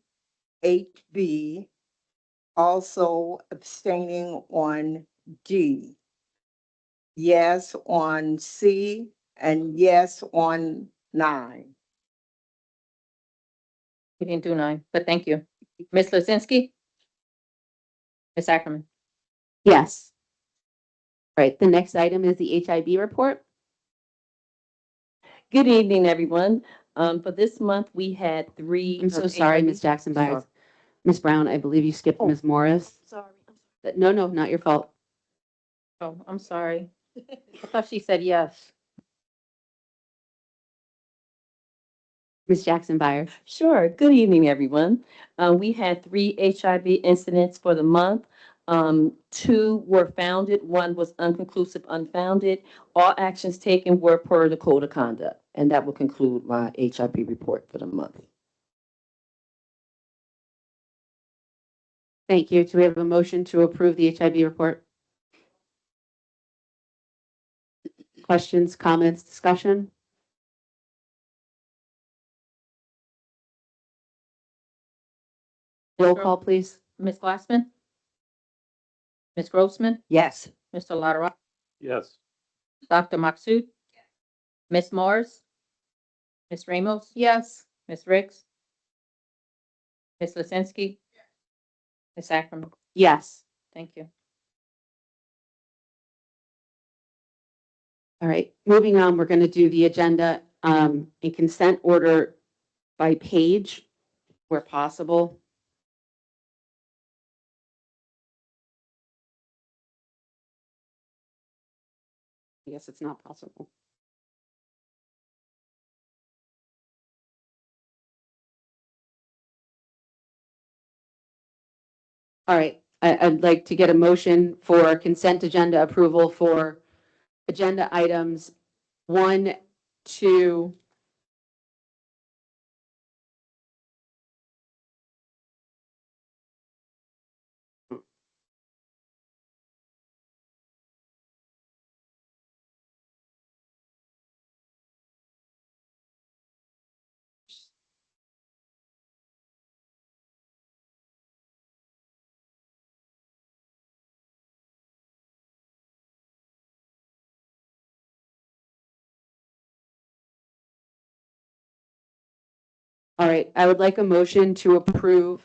8B, also abstaining on D. Yes on C and yes on 9. We didn't do 9, but thank you. Ms. Lozinski? Ms. Ackerman? Yes. All right, the next item is the HIB report. Good evening, everyone. For this month, we had 3. I'm so sorry, Ms. Jackson Byers. Sorry. Ms. Brown, I believe you skipped Oh. Ms. Morris. Sorry. No, no, not your fault. Oh, I'm sorry. I thought she said yes. Ms. Jackson Byers. Sure. Good evening, everyone. We had 3 HIB incidents for the month. 2 were founded, 1 was unconclusive, unfounded. All actions taken were per the code of conduct. And that will conclude my HIB report for the month. Thank you. Do we have a motion to approve the HIB report? Questions, comments, discussion? Roll call, please. Ms. Glassman? Ms. Grossman? Yes. Mr. Lotterock? Yes. Dr. Maksud? Ms. Morris? Ms. Ramos? Yes. Ms. Riggs? Ms. Lozinski? Ms. Ackerman? Yes. Thank you. All right, moving on, we're going to do the agenda in consent order by page where possible. I guess it's not possible. All right, I'd like to get a motion for consent agenda approval for agenda items 1, 2, all right, I would like a motion to approve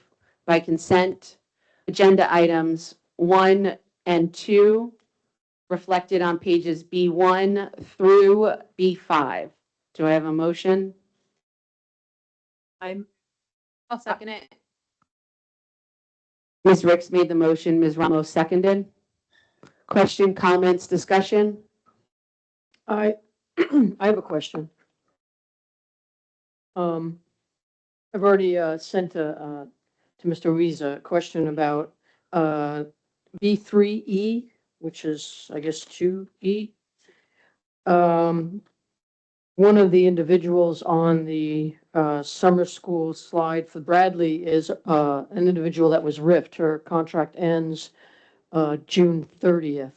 by consent agenda items 1 and 2 reflected on pages B1 through B5. Do I have a motion? I'll second it. Ms. Ricks made the motion, Ms. Ramos seconded. Question, comments, discussion? I have a question. I've already sent to Mr. Ruiz a question about B3E, which is, I guess, 2E. One of the individuals on the summer school slide for Bradley is an individual that was RIFed. Her contract ends June 30th.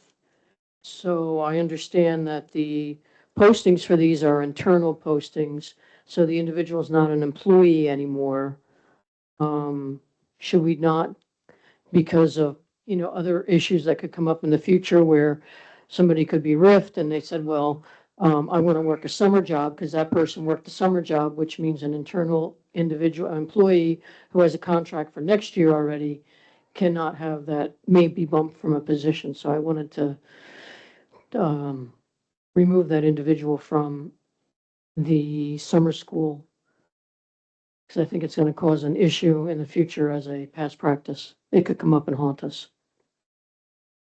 So I understand that the postings for these are internal postings, so the individual is not an employee anymore. Should we not, because of, other issues that could come up in the future where somebody could be RIFed and they said, well, I want to work a summer job because that person worked a summer job, which means an internal individual employee who has a contract for next year already cannot have that, may be bumped from a position. So I wanted to remove that individual from the summer school because I think it's going to cause an issue in the future as a past practice. It could come up and haunt us.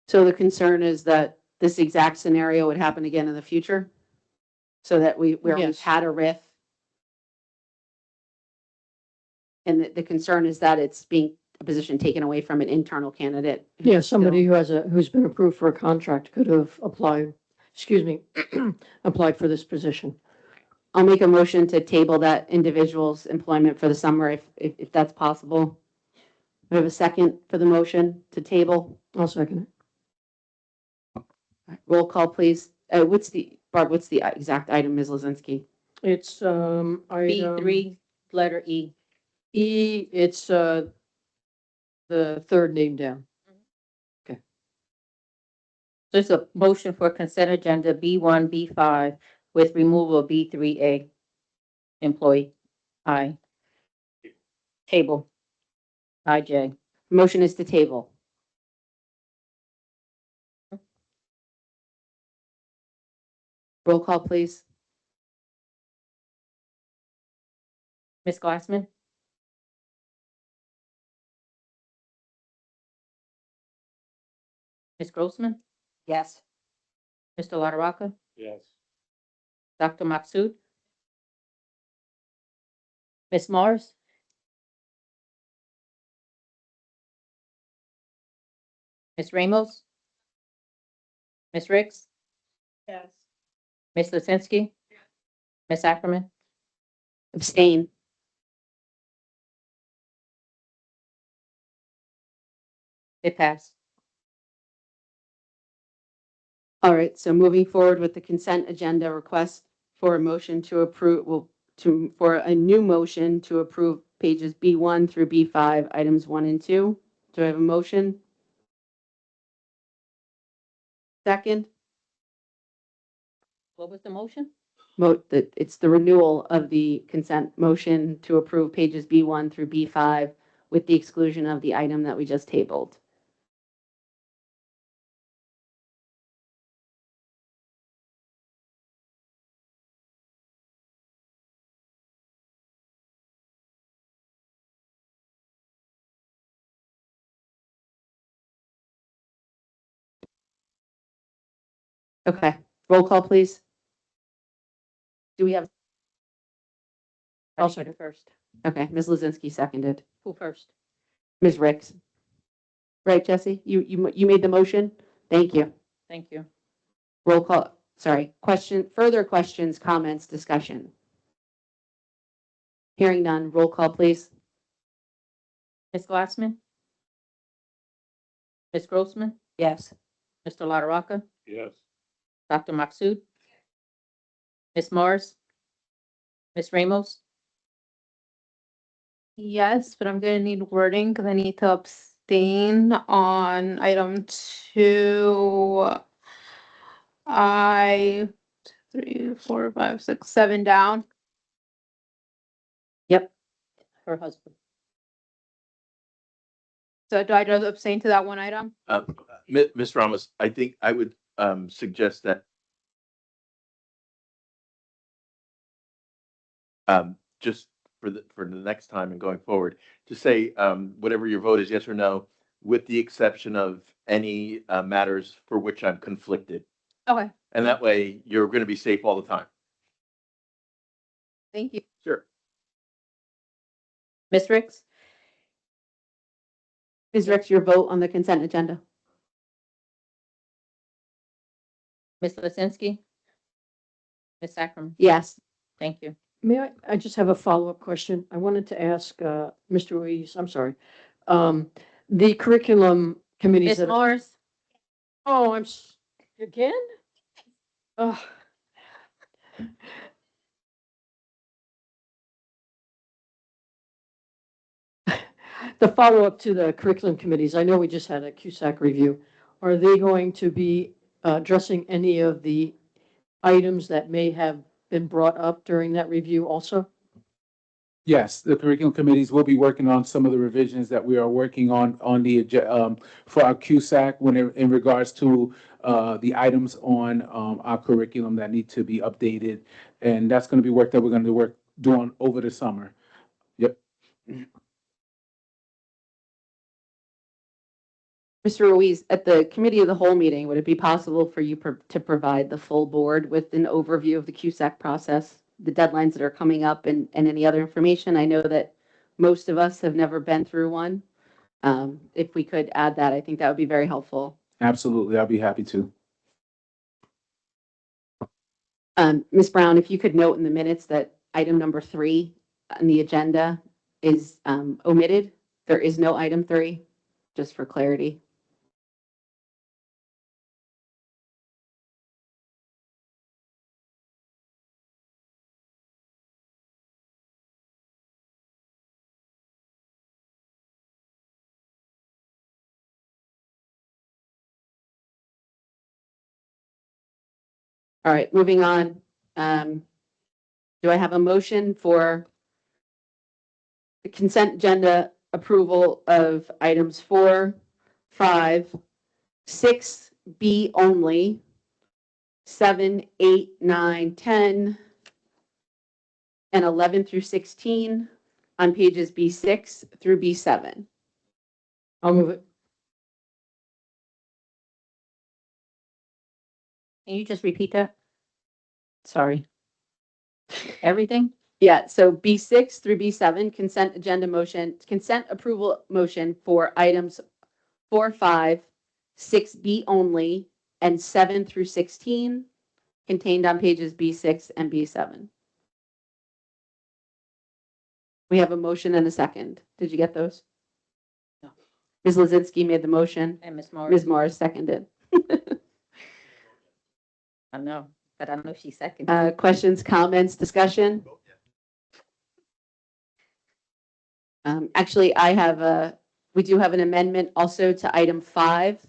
So the concern is that this exact scenario would happen again in the future? So that where we've Yes. had a RIF? And the concern is that it's being a position taken away from an internal candidate? Yeah, somebody who's been approved for a contract could have applied, applied for this position. I'll make a motion to table that individual's employment for the summer if that's possible. We have a second for the motion to table. I'll second it. Roll call, please. What's the exact item, Ms. Lozinski? It's, B3, letter E. E, it's, The third name down. There's a motion for consent agenda B1, B5 with removal of B3A. Employee. Aye. Table. IJ. Motion is to table. Roll call, please. Ms. Glassman? Ms. Grossman? Yes. Mr. LaRocca? Yes. Dr. Maksud? Ms. Morris? Ms. Ramos? Ms. Ricks? Yes. Ms. Lisinski? Ms. Ackerman? Abstain. It passed. All right, so moving forward with the consent agenda request for a motion to approve, for a new motion to approve pages B1 through B5, items 1 and 2. Do I have a motion? Second? What was the motion? It's the renewal of the consent motion to approve pages B1 through B5 with the exclusion of the item that we just tabled. Okay, roll call, please. Do we have? I'll second first. Okay, Ms. Lozinski seconded. Who first? Ms. Ricks. Right, Jesse? You made the motion? Thank you. Thank you. Roll call, sorry, further questions, comments, discussion? Hearing none, roll call, please. Ms. Glassman? Ms. Grossman? Yes. Mr. LaRocca? Yes. Dr. Maksud? Ms. Morris? Ms. Ramos? Yes, but I'm gonna need wording because I need to abstain on item 2. I 3, 4, 5, 6, 7 down. Yep. Her husband. So do I just abstain to that one item? Ms. Ramos, I think I would suggest that just for the next time and going forward, to say whatever your vote is, yes or no, with the exception of any matters for which I'm conflicted. Okay, And that way you're going to be safe all the time. thank you. Sure. Ms. Ricks? Ms. Ricks, your vote on the consent agenda? Ms. Lisinski? Ms. Ackerman? Yes. Thank you. May I just have a follow-up question? I wanted to ask Mr. Ruiz, I'm sorry. The curriculum committees Ms. that. Morris? Oh, again? Oh. The follow-up to the curriculum committees, I know we just had a CUSAC review. Are they going to be addressing any of the items that may have been brought up during that review also? Yes, the curriculum committees will be working on some of the revisions that we are working on the for our CUSAC in regards to the items on our curriculum that need to be updated, and that's going to be work that we're going to do on over the summer. Yep. Mr. Ruiz, at the committee of the whole meeting, would it be possible for you to provide the full board with an overview of the CUSAC process, the deadlines that are coming up, and any other information? I know that most of us have never been through one. If we could add that, I think that would be very helpful. Absolutely, I'll be happy to. Ms. Brown, if you could note in the minutes that item number 3 on the agenda is omitted. There is no item 3, just for clarity. All right, moving on. Do I have a motion for the consent agenda approval of items 4, 5, 6B only, 7, 8, 9, 10, and 11 through 16 on pages B6 through B7? I'll move it. Can you just repeat that? Sorry. Everything? Yeah, so B6 through B7, consent agenda motion, consent approval motion for items 4, 5, 6B only, and 7 through 16 contained on pages B6 and B7. We have a motion and a second. Did you get those? No. Ms. Lozinski made the motion. And Ms. Morris? Ms. Morris seconded. I know, but I don't know if she seconded. Questions, comments, discussion? Actually, we do have an amendment also to item 5.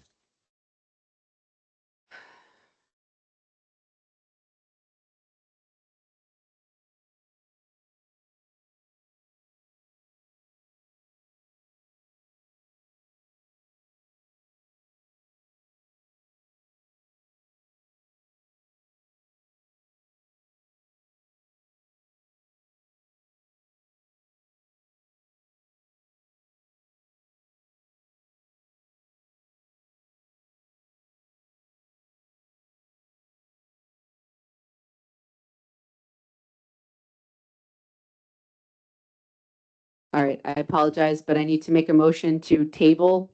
All right, I apologize, but I need to make a motion to table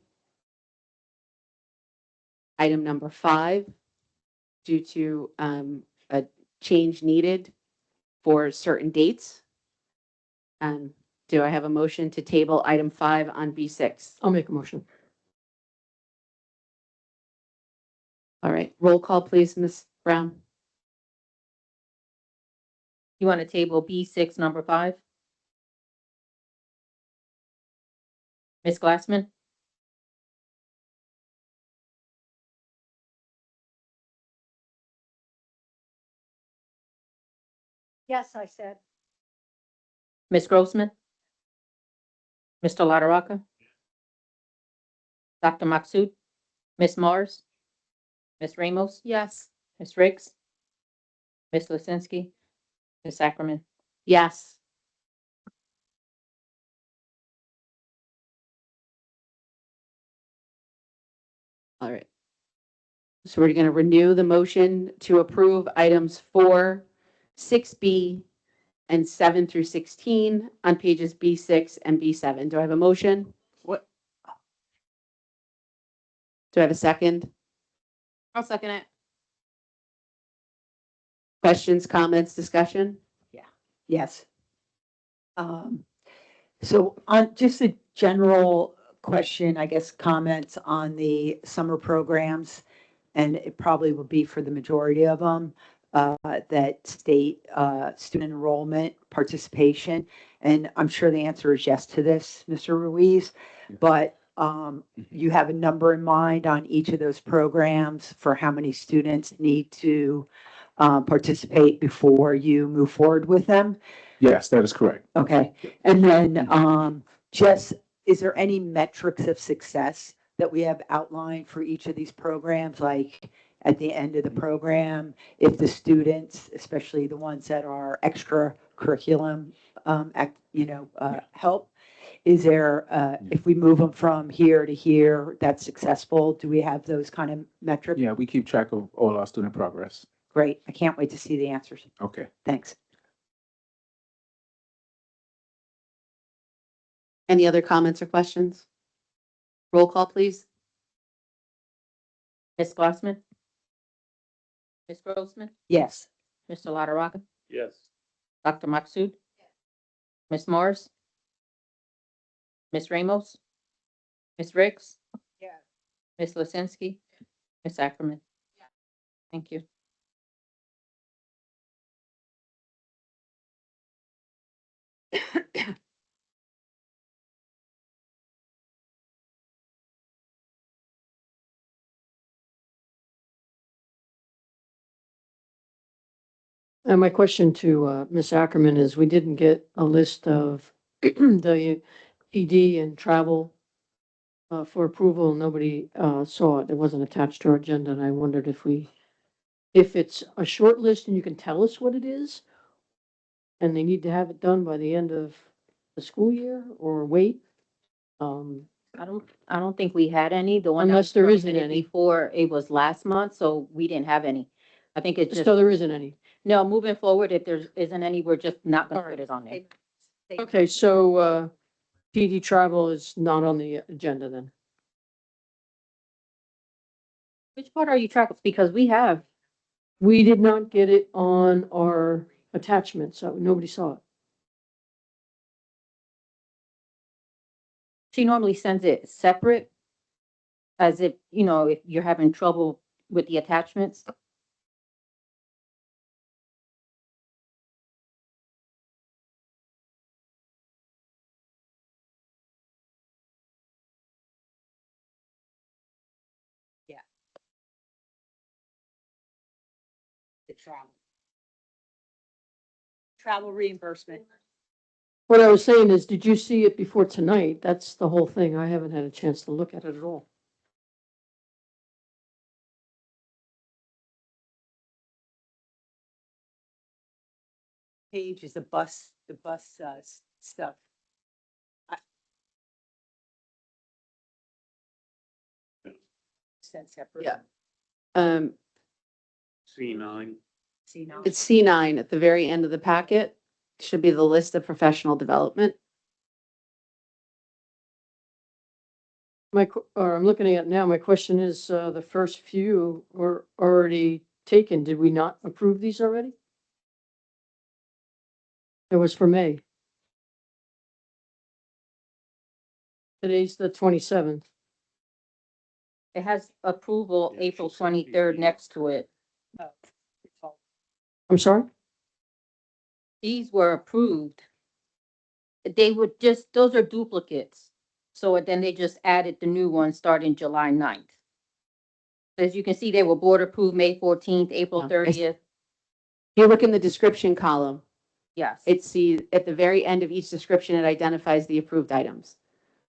item number 5 due to a change needed for certain dates. Do I have a motion to table item 5 on B6? I'll make a motion. All right, roll call, please, Ms. Brown. You want to table B6, number 5? Ms. Glassman? Yes, I said. Ms. Grossman? Mr. LaRocca? Dr. Maksud? Ms. Mars? Ms. Ramos? Yes. Ms. Riggs? Ms. Lisinski? Ms. Ackerman? Yes. All right. So we're going to renew the motion to approve items 4, 6B, and 7 through 16 on pages B6 and B7. Do I have a motion? What? Do I have a second? I'll second it. Questions, comments, discussion? Yes. So on just a general question, I guess, comments on the summer programs, and it probably will be for the majority of them, that state student enrollment participation. And I'm sure the answer is yes to this, Mr. Ruiz, but you have a number in mind on each of those programs for how many students need to participate before you move forward with them? Yes, that is correct. Okay. And then just, is there any metrics of success that we have outlined for each of these programs? Like at the end of the program, if the students, especially the ones that are extra curriculum, help, is there, if we move them from here to here, that's successful? Do we have those kind of metrics? Yeah, we keep track of all our student progress. Great. I can't wait to see the answers. Okay. Thanks. Any other comments or questions? Roll call, please. Ms. Glassman? Ms. Grossman? Yes. Mr. LaRocca? Yes. Dr. Maksud? Ms. Morris? Ms. Ramos? Ms. Riggs? Yes. Ms. Lisinski? Ms. Ackerman? Thank you. And my question to Ms. Ackerman is, we didn't get a list of the PD and travel for approval. Nobody saw it. It wasn't attached to our agenda, and I wondered if it's a short list and you can tell us what it is, and they need to have it done by the end of the school year, or wait. I don't think we had any. The one that Unless was there isn't permitted any. before, it was last month, so we didn't have any. I think it's just, So there isn't any. no, moving forward, if there isn't any, we're just not gonna All right. put it on there. Okay, so PD travel is not on the agenda then. Which part are you tracking? Because we have, We did not get it on our attachment, so nobody saw it. she normally sends it separate, as if, if you're having trouble with the attachments. Yeah. The travel. Travel reimbursement. What I was saying is, did you see it before tonight? That's the whole thing. I haven't had a chance to look at it at all. Page is the bus stuff. Sent separate. Yeah. C9. C9. It's C9 at the very end of the packet. Should be the list of professional development. I'm looking at it now. My question is, the first few were already taken. Did we not approve these already? It was for May. Today's the 27th. It has approval Yeah, April she said PP. 23rd next to it. I'm sorry? These were approved. They would just, those are duplicates. So then they just added the new one starting July 9th. As you can see, they were board approved May 14th, April Yeah, 30th. If you look in the description column, Yes. it's at the very end of each description, it identifies the approved items.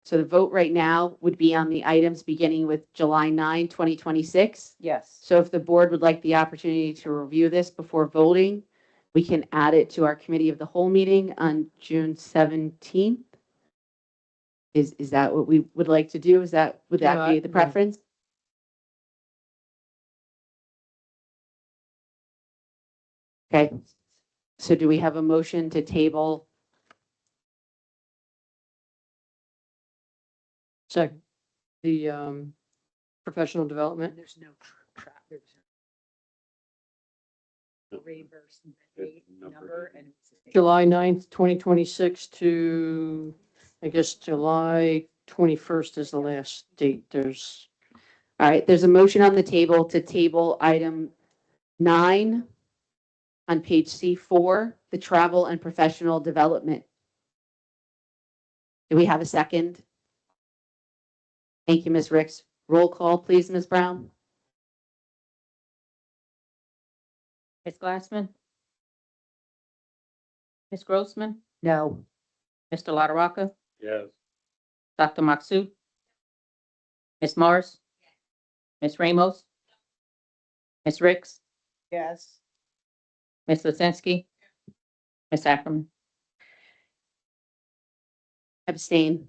So the vote right now would be on the items beginning with July 9, 2026. Yes. So if the board would like the opportunity to review this before voting, we can add it to our committee of the whole meeting on June 17th. Is that what we would like to do? Would that Yeah, be the preference? Okay. So do we have a motion to table? Second, the professional development. There's no there's No. no reimbursement Good number and. July 9th, 2026 to, I guess, July 21st is the last date. All right, there's a motion on the table to table item 9 on page C4, the travel and professional development. Do we have a second? Thank you, Ms. Ricks. Roll call, please, Ms. Brown. Ms. Glassman? Ms. Grossman? No. Mr. LaRocca? Yes. Dr. Maksud? Ms. Morris? Ms. Ramos? Ms. Ricks? Yes. Ms. Lizinski? Ms. Ackerman? Abstain.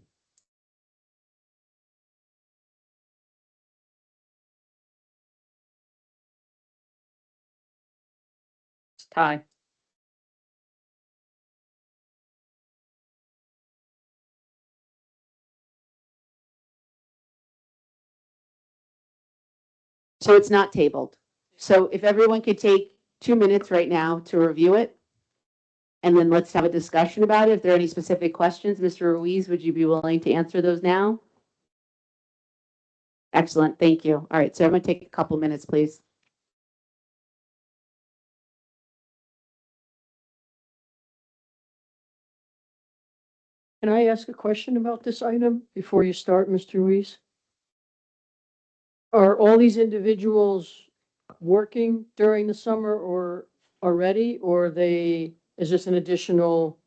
It's tie. So it's not tabled. So if everyone could take 2 minutes right now to review it, and then let's have a discussion about it. If there are any specific questions, Mr. Ruiz, would you be willing to answer those now? Excellent, thank you. All right, so I'm going to take a couple minutes, please. Can I ask a question about this item before you start, Mr. Ruiz? Are all these individuals working during the summer, or already, or is this an additional?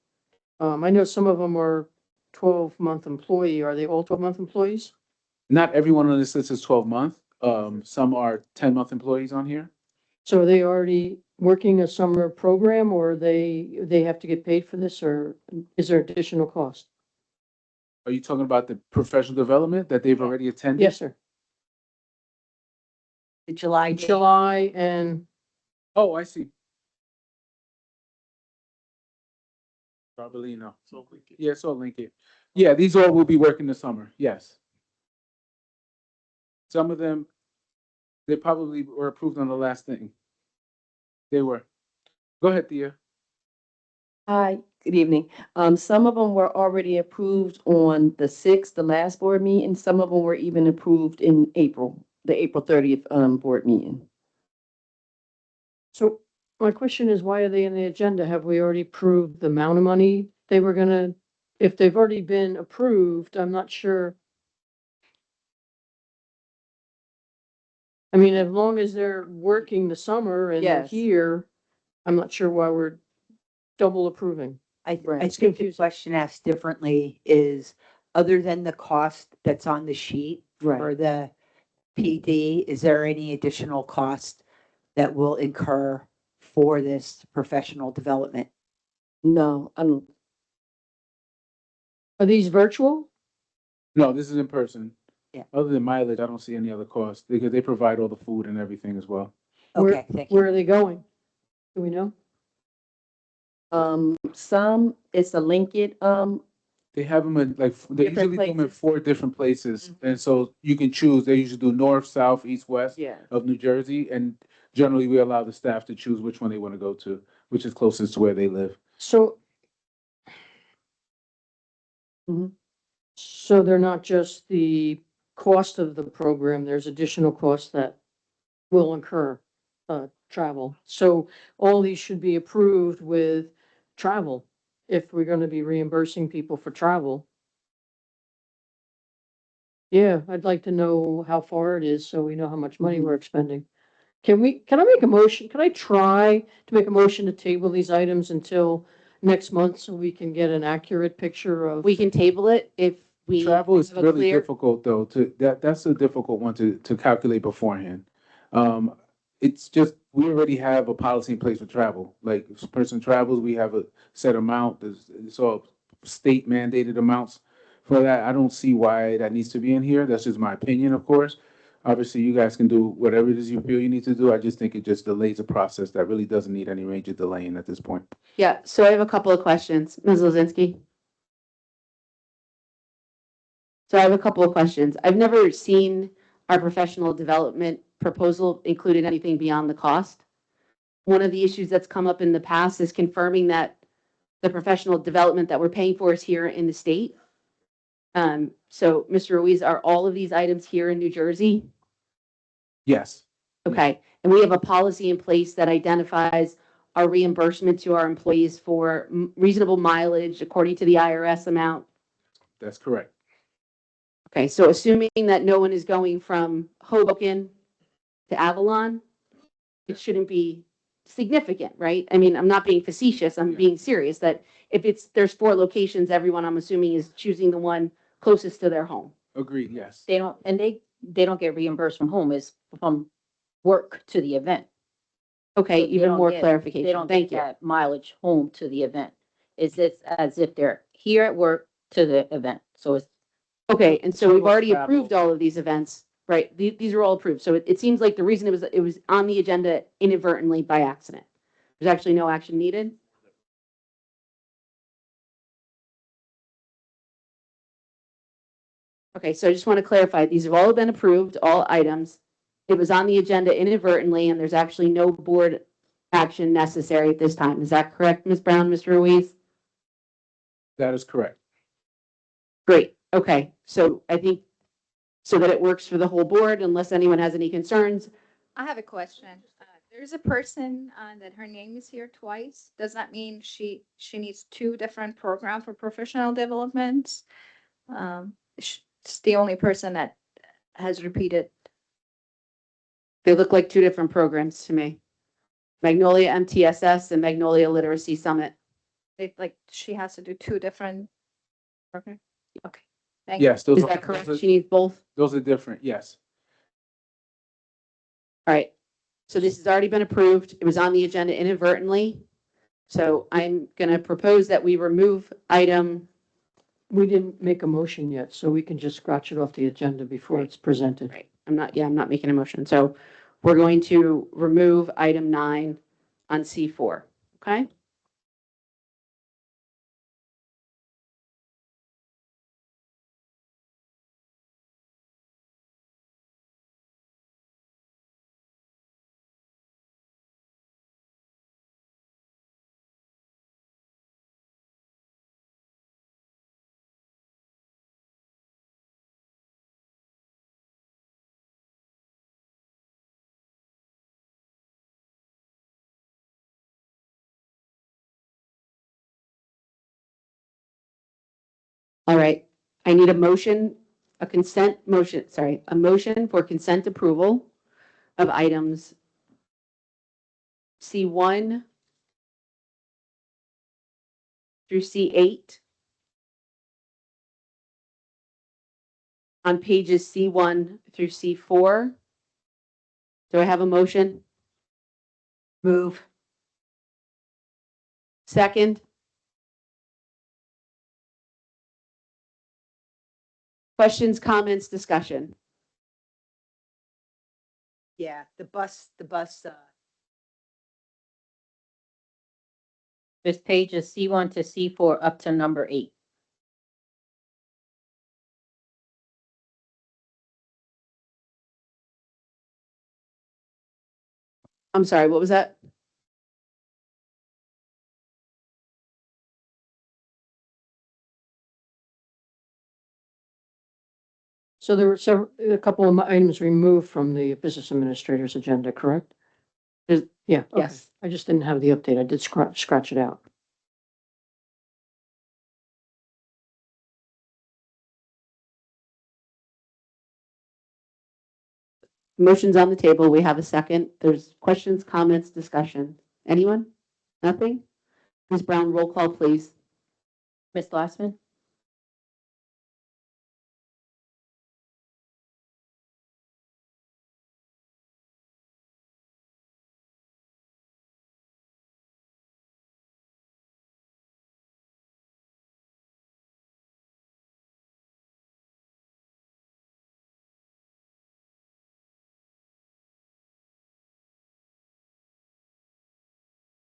I know some of them are 12-month employee. Are they all 12-month employees? Not everyone on this list is 12-month. Some are 10-month employees on here. So are they already working a summer program, or they have to get paid for this, or is there additional cost? Are you talking about the professional development that they've already attended? Yes, sir. The July. July and, Oh, I see. Probably no. Yeah, so link it. Yeah, these all will be working this summer. Yes. Some of them, they probably were approved on the last thing. They were. Go ahead, Thea. Hi, good evening. Some of them were already approved on the 6th, the last board meeting. Some of them were even approved in April, the April 30th, board meeting. so my question is, why are they in the agenda? Have we already approved the amount of money they were gonna, if they've already been approved, I'm not sure. I mean, as long as they're working the summer and they're Yes. here, I'm not sure why we're double approving. I It's think the confusing. question asked differently is, other than the cost that's on the sheet for the PD, is there any additional cost that will incur for this professional development? No, Are these virtual? No, this is in person. Yeah. Other than mileage, I don't see any other cost because they provide all the food and everything as well. Okay, thank you. Where are they going? Do we know? some, it's a Lincoln, They have them in like, they Different usually do them in places. 4 different places. And so you can choose, they usually do north, south, east, west Yeah. of New Jersey. And generally we allow the staff to choose which one they want to go to, which is closest to where they live. So. Mhm. So they're not just the cost of the program, there's additional costs that will incur, travel. So all these should be approved with travel, if we're gonna be reimbursing people for travel. Yeah, I'd like to know how far it is, so we know how much money we're expending. Can I make a motion? Can I try to make a motion to table these items until next month so we can get an accurate picture of? We can table it if we Travel is have a really clear. difficult though, that's a difficult one to calculate beforehand. It's just, we already have a policy in place for travel. Like if a person travels, we have a set amount, it's all state mandated amounts for that. I don't see why that needs to be in here. That's just my opinion, of course. Obviously, you guys can do whatever it is you feel you need to do. I just think it just delays a process that really doesn't need any major delaying at this point. Yeah, so I have a couple of questions. Ms. Lozinski? So I have a couple of questions. I've never seen our professional development proposal included anything beyond the cost. One of the issues that's come up in the past is confirming that the professional development that we're paying for is here in the state. So Mr. Ruiz, are all of these items here in New Jersey? Yes. Okay, and we have a policy in place that identifies our reimbursement to our employees for reasonable mileage according to the IRS amount. That's correct. Okay, so assuming that no one is going from Hoboken to Avalon, it shouldn't be significant, right? I mean, I'm not being facetious, I'm being serious, that if there's 4 locations, everyone, I'm assuming, is choosing the one closest to their home. Agreed, yes. They don't, and they don't get reimbursed from home, it's from work to the event. Okay, So they even don't more get- clarification. They don't Thank get you. that mileage home to the event. It's as if they're here at work to the event. So it's Okay, and so we've Total already travel. approved all of these events, right? These are all approved. So it seems like the reason it was on the agenda inadvertently by accident. There's actually no action needed. Okay, so I just want to clarify, these have all been approved, all items. It was on the agenda inadvertently, and there's actually no board action necessary at this time. Is that correct, Ms. Brown, Mr. Ruiz? That is correct. Great, okay, so I think, so that it works for the whole board, unless anyone has any concerns. I have a question. There's a person that her name is here twice. Does that mean she needs 2 different programs for professional development? It's the only person that has repeated. They look like 2 different programs to me. Magnolia MTSS and Magnolia Literacy Summit. Like, she has to do two different. Okay. Okay. Thank you. Yes, those Is are, that correct? She needs both? those are different, yes. All right. So this has already been approved. It was on the agenda inadvertently. So I'm going to propose that we remove item, We didn't make a motion yet, so we can just scratch it off the agenda before it's presented. right, I'm not making a motion. So we're going to remove item 9 on C4. Okay? All right. I need a motion, a motion for consent approval of items C1 through C8 on pages C1 through C4. Do I have a motion? Move. Second? Questions, comments, discussion? Yeah, the bus, This page is C1 to C4 up to number 8. I'm sorry, what was that? So there were a couple of items removed from the business administrator's agenda, correct? Yeah, okay. Yes. I just didn't have the update. I did scratch it out. Motion's on the table. We have a second. There's questions, comments, discussion. Anyone? Nothing? Ms. Brown, roll call, please. Ms. Glassman?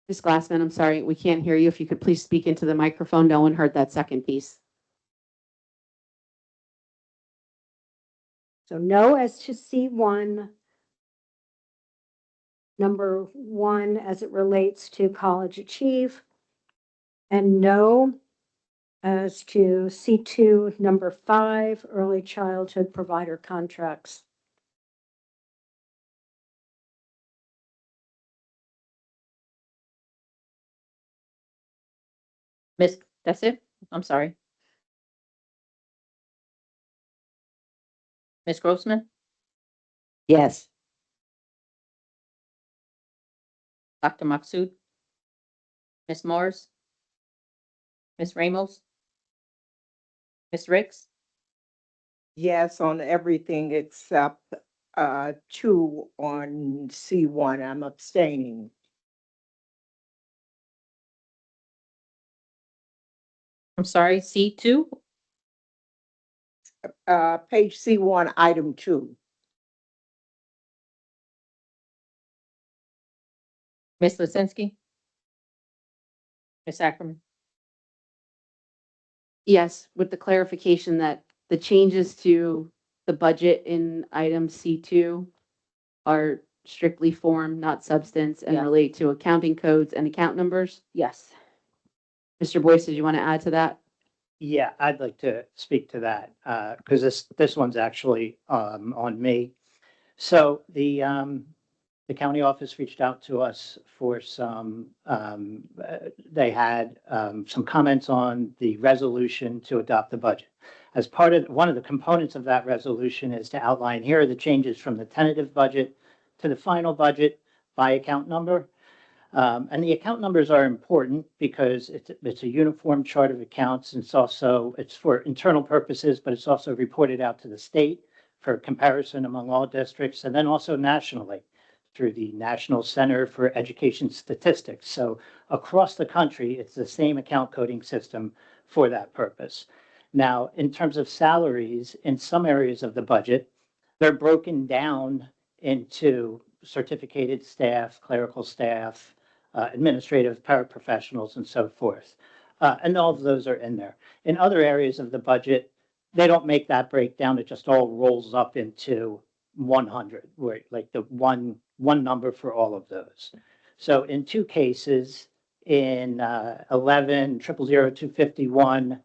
Ms. Glassman, I'm sorry, we can't hear you. If you could please speak into the microphone. No one heard that second piece. So no as to C1, number 1 as it relates to College Achieve, and no as to C2, number 5, early childhood provider contracts. Miss, that's it? I'm sorry. Ms. Grossman? Yes. Dr. Maksud? Ms. Morris? Ms. Ramos? Ms. Ricks? Yes, on everything except 2 on C1. I'm abstaining. I'm sorry, C2? Page C1, item 2. Ms. Lisinski? Ms. Ackerman? Yes, with the clarification that the changes to the budget in item C2 are strictly form, not substance, and Yeah. relate to accounting codes and account numbers. Yes. Mr. Boyce, did you want to add to that? Yeah, I'd like to speak to that, because this one's actually, on me. So the county office reached out to us for some, they had, some comments on the resolution to adopt the budget. As part of, one of the components of that resolution is to outline, here are the changes from the tentative budget to the final budget by account number. And the account numbers are important because it's a uniform chart of accounts. And it's for internal purposes, but it's also reported out to the state for comparison among all districts, and then also nationally through the National Center for Education Statistics. So across the country, it's the same account coding system for that purpose. Now, in terms of salaries, in some areas of the budget, they're broken down into certificated staff, clerical staff, administrative paraprofessionals, and so forth. And all of those are in there. In other areas of the budget, they don't make that breakdown. It just all rolls up into 100, where like the one number for all of those. So in two cases, in 11-000-251,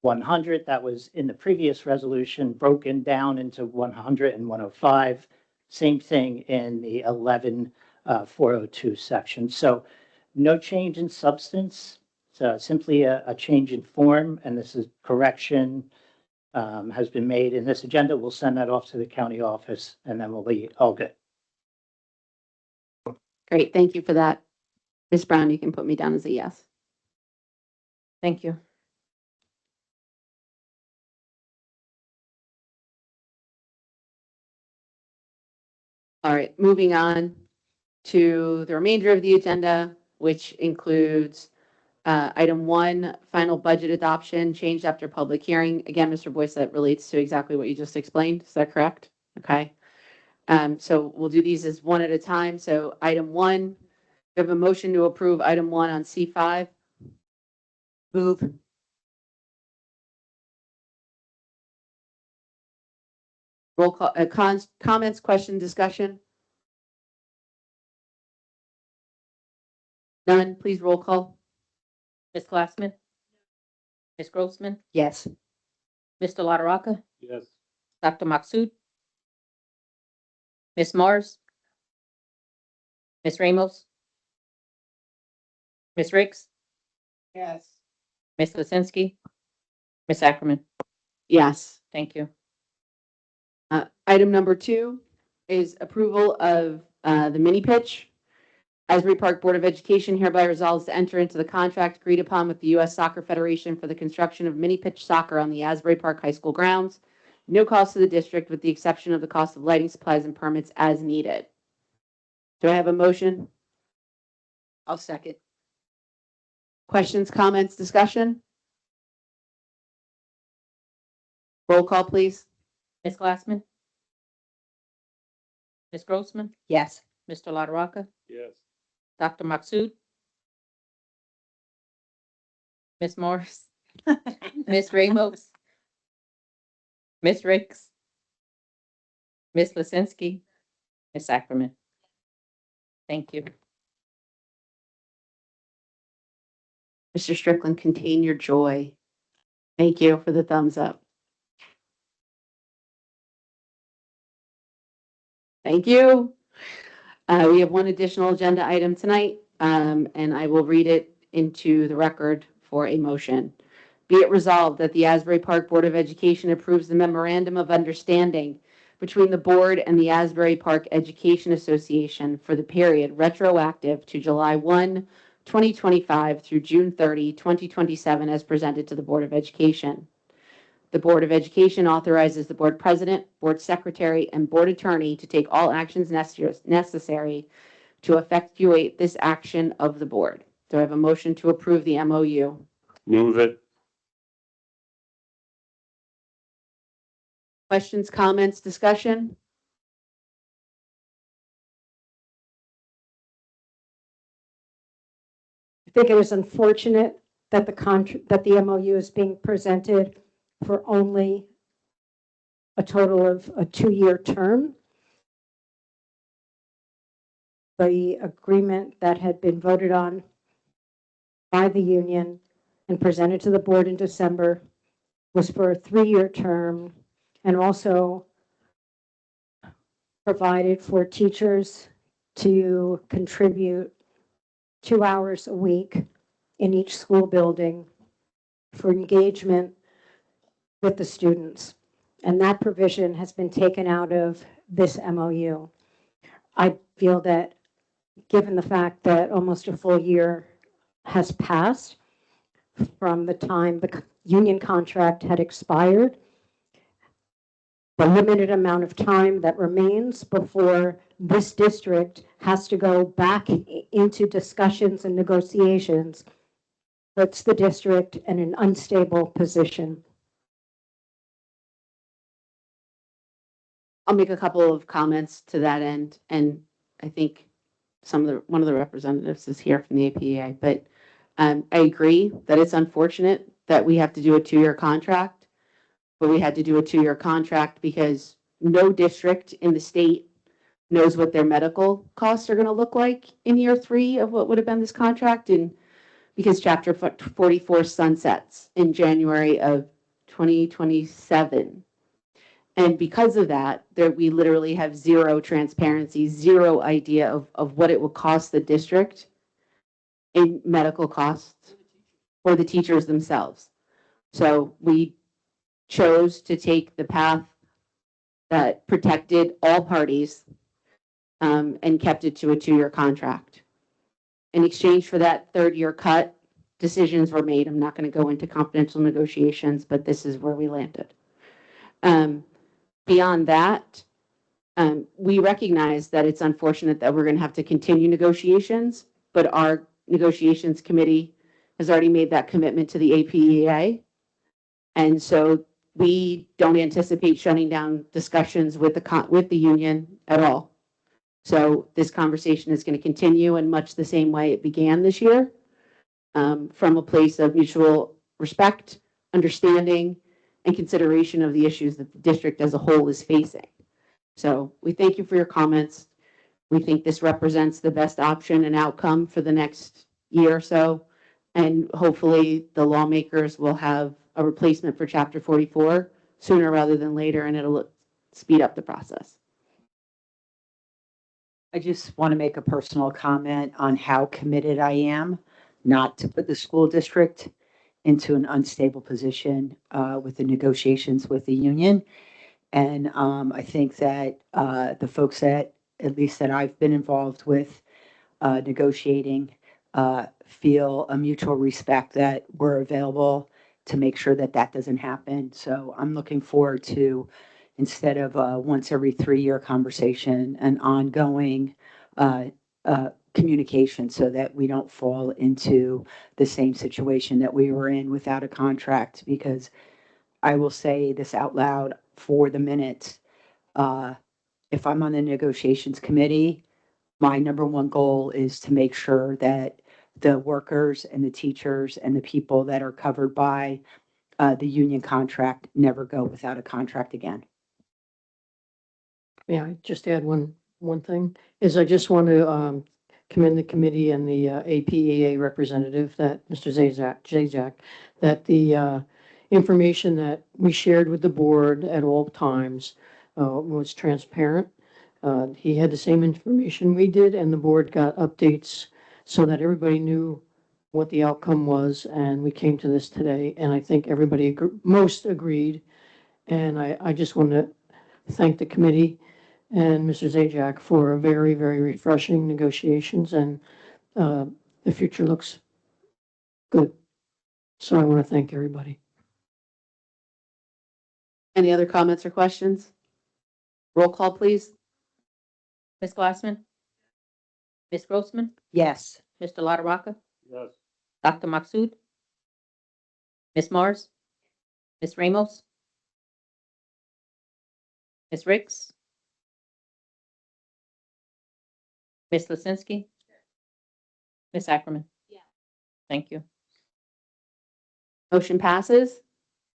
100, that was in the previous resolution, broken down into 100 and 105. Same thing in the 11-402 section. So no change in substance, so simply a change in form, and this is correction has been made in this agenda. We'll send that off to the county office, and then we'll be all good. Great, thank you for that. Ms. Brown, you can put me down as a yes. Thank you. All right, moving on to the remainder of the agenda, which includes item 1, final budget adoption, changed after public hearing. Again, Mr. Boyce, that relates to exactly what you just explained. Is that correct? Okay. So we'll do these as one at a time. So item 1, we have a motion to approve item 1 on C5. Move. Roll call, comments, question, discussion? None, please roll call. Ms. Glassman? Ms. Grossman? Yes. Mr. LaRocca? Yes. Dr. Maksud? Ms. Mars? Ms. Ramos? Ms. Riggs? Yes. Ms. Lisinski? Ms. Ackerman? Yes. Thank you. Item number 2 is approval of the mini pitch. Asbury Park Board of Education hereby resolves to enter into the contract agreed upon with the U.S. Soccer Federation for the construction of mini pitch soccer on the Asbury Park High School grounds. No cost to the district with the exception of the cost of lighting supplies and permits as needed. Do I have a motion? I'll second. Questions, comments, discussion? Roll call, please. Ms. Glassman? Ms. Grossman? Yes. Mr. LaRocca? Yes. Dr. Maksud? Ms. Morris? Ms. Ramos? Ms. Riggs? Ms. Lisinski? Ms. Ackerman? Thank you. Mr. Strickland, contain your joy. Thank you for the thumbs up. Thank you. We have one additional agenda item tonight, and I will read it into the record for a motion. Be it resolved that the Asbury Park Board of Education approves the memorandum of understanding between the board and the Asbury Park Education Association for the period retroactive to July 1, 2025 through June 30, 2027 as presented to the Board of Education. The Board of Education authorizes the board president, board secretary, and board attorney to take all actions necessary to effectuate this action of the board. Do I have a motion to approve the MOU? Move it. Questions, comments, discussion? I think it is unfortunate that the MOU is being presented for only a total of a 2-year term. The agreement that had been voted on by the union and presented to the board in December was for a 3-year term and also provided for teachers to contribute 2 hours a week in each school building for engagement with the students. And that provision has been taken out of this MOU. I feel that given the fact that almost a full year has passed from the time the union contract had expired, the limited amount of time that remains before this district has to go back into discussions and negotiations puts the district in an unstable position. I'll make a couple of comments to that end, and I think one of the representatives is here from the APEA, but I agree that it's unfortunate that we have to do a 2-year contract, but we had to do a 2-year contract because no district in the state knows what their medical costs are going to look like in year 3 of what would have been this contract, and because Chapter 44 sunsets in January of 2027. And because of that, we literally have zero transparency, zero idea of what it will cost the district in medical costs for the teachers themselves. So we chose to take the path that protected all parties and kept it to a 2-year contract. In exchange for that 3rd-year cut, decisions were made. I'm not going to go into confidential negotiations, but this is where we landed. Beyond that, we recognize that it's unfortunate that we're going to have to continue negotiations, but our negotiations committee has already made that commitment to the APEA. And so we don't anticipate shutting down discussions with the union at all. So this conversation is going to continue in much the same way it began this year, from a place of mutual respect, understanding, and consideration of the issues that the district as a whole is facing. So we thank you for your comments. We think this represents the best option and outcome for the next year or so. And hopefully the lawmakers will have a replacement for Chapter 44 sooner rather than later, and it'll speed up the process. I just want to make a personal comment on how committed I am not to put the school district into an unstable position with the negotiations with the union. And I think that the folks that, at least that I've been involved with negotiating, feel a mutual respect that we're available to make sure that that doesn't happen. So I'm looking forward to, instead of once every 3-year conversation, an ongoing communication so that we don't fall into the same situation that we were in without a contract. Because I will say this out loud for the minutes, if I'm on the negotiations committee, my number one goal is to make sure that the workers and the teachers and the people that are covered by the union contract never go without a contract again. Yeah, I just add one thing, is I just want to commend the committee and the APEA representative, that Mr. Zajac, that the information that we shared with the board at all times was transparent. He had the same information we did, and the board got updates so that everybody knew what the outcome was, and we came to this today, and I think everybody most agreed. And I just want to thank the committee and Mr. Zajac for a very, very refreshing negotiations, and the future looks good. So I want to thank everybody. Any other comments or questions? Roll call, please. Ms. Glassman? Ms. Grossman? Yes. Mr. LaRocca? Yes. Dr. Maksud? Ms. Mars? Ms. Ramos? Ms. Ricks? Ms. Lisinski? Ms. Ackerman? Yeah. Thank you. Motion passes.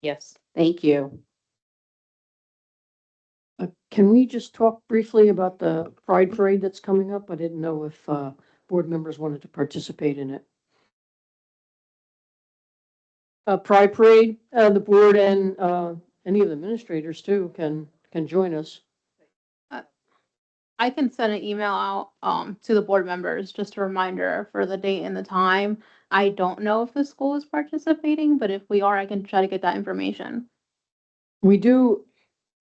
Yes. Thank you. Can we just talk briefly about the Pride Parade that's coming up? I didn't know if board members wanted to participate in it. Pride Parade, the board and any of the administrators too can join us. I can send an email out to the board members, just a reminder for the date and the time. I don't know if the school is participating, but if we are, I can try to get that information. We do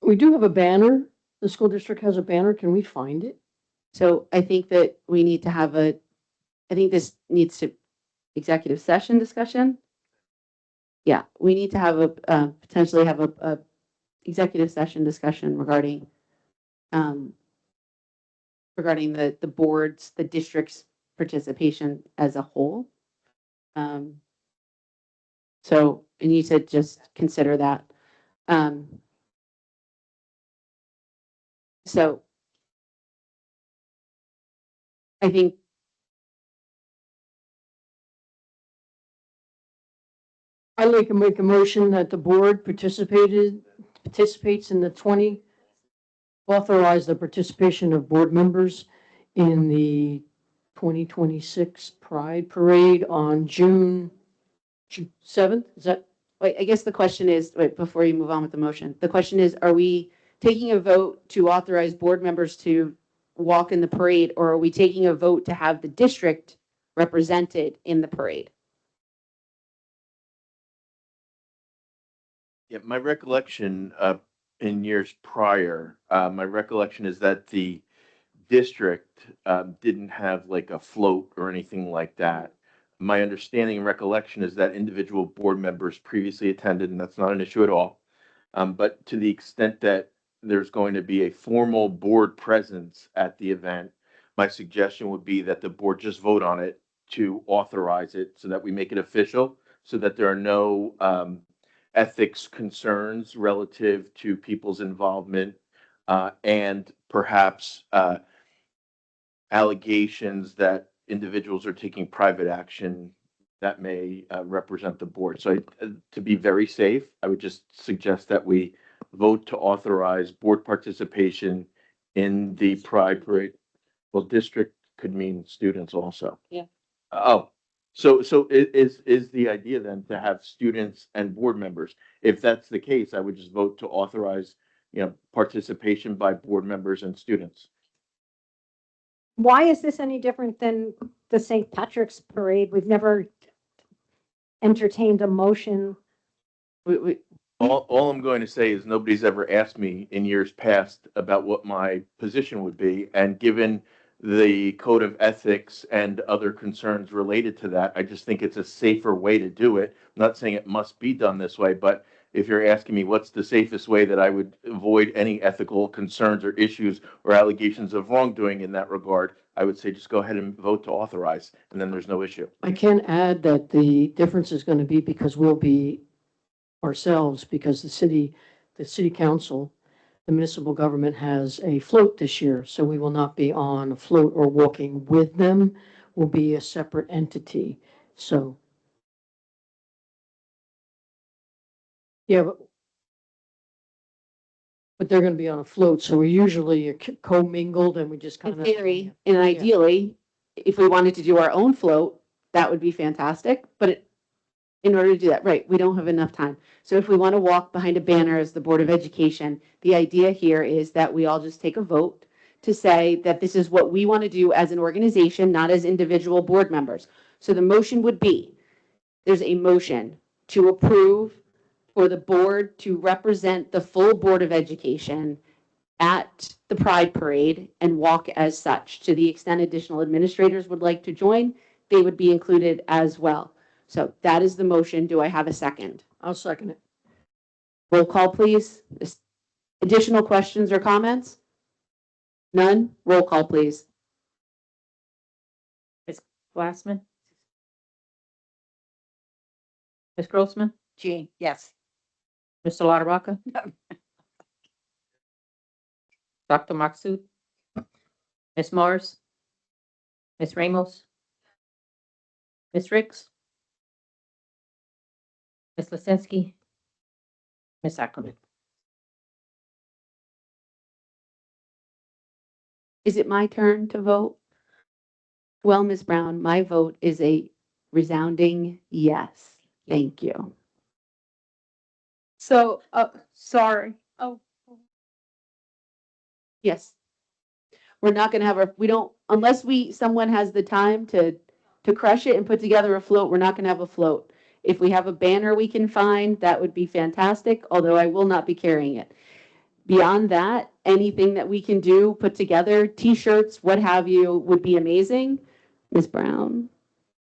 have a banner. The school district has a banner. Can we find it? So I think that we need to have I think this needs to executive session discussion. Yeah, we need to have potentially have a executive session discussion regarding regarding the board's, the district's participation as a whole. So I need to just consider that. So I think I'd like to make a motion that the board participates in the authorize the participation of board members in the 2026 Pride Parade on June 7th. Is that? wait, I guess the question is, wait, before you move on with the motion, the question is, are we taking a vote to authorize board members to walk in the parade, or are we taking a vote to have the district represented in the parade? Yeah, my recollection in years prior, my recollection is that the district didn't have like a float or anything like that. My understanding and recollection is that individual board members previously attended, and that's not an issue at all. But to the extent that there's going to be a formal board presence at the event, my suggestion would be that the board just vote on it to authorize it so that we make it official, so that there are no ethics concerns relative to people's involvement and perhaps allegations that individuals are taking private action that may represent the board. So to be very safe, I would just suggest that we vote to authorize board participation in the Pride Parade. Well, district could mean students also. Yeah. Oh, so is the idea then to have students and board members? If that's the case, I would just vote to authorize, participation by board members and students. Why is this any different than the St. Patrick's Parade? We've never entertained a motion. All I'm going to say is nobody's ever asked me in years past about what my position would be. And given the code of ethics and other concerns related to that, I just think it's a safer way to do it. I'm not saying it must be done this way, but if you're asking me what's the safest way that I would avoid any ethical concerns or issues or allegations of wrongdoing in that regard, I would say just go ahead and vote to authorize, and then there's no issue. I can add that the difference is going to be because we'll be ourselves, because the city council, the municipal government has a float this year, so we will not be on a float or walking with them. We'll be a separate entity. So, yeah, but they're going to be on a float, so we're usually commingled and we just kind In of. theory, and ideally, if we wanted to do our own float, that would be fantastic. But in order to do that, right, we don't have enough time. So if we want to walk behind a banner as the Board of Education, the idea here is that we all just take a vote to say that this is what we want to do as an organization, not as individual board members. So the motion would be, there's a motion to approve for the board to represent the full Board of Education at the Pride Parade and walk as such. To the extent additional administrators would like to join, they would be included as well. So that is the motion. Do I have a second? I'll second it. Roll call, please. Additional questions or comments? None? Roll call, please. Ms. Glassman? Ms. Grossman? Jean, yes. Mr. LaRocca? Dr. Maksud? Ms. Morris? Ms. Ramos? Ms. Ricks? Ms. Lisinski? Ms. Ackerman? Is it my turn to vote? Well, Ms. Brown, my vote is a resounding yes. Thank you. So, sorry. Oh, Yes. We're not gonna have we don't, unless someone has the time to crush it and put together a float, we're not gonna have a float. If we have a banner we can find, that would be fantastic, although I will not be carrying it. Beyond that, anything that we can do, put together, t-shirts, what have you, would be amazing. Ms. Brown?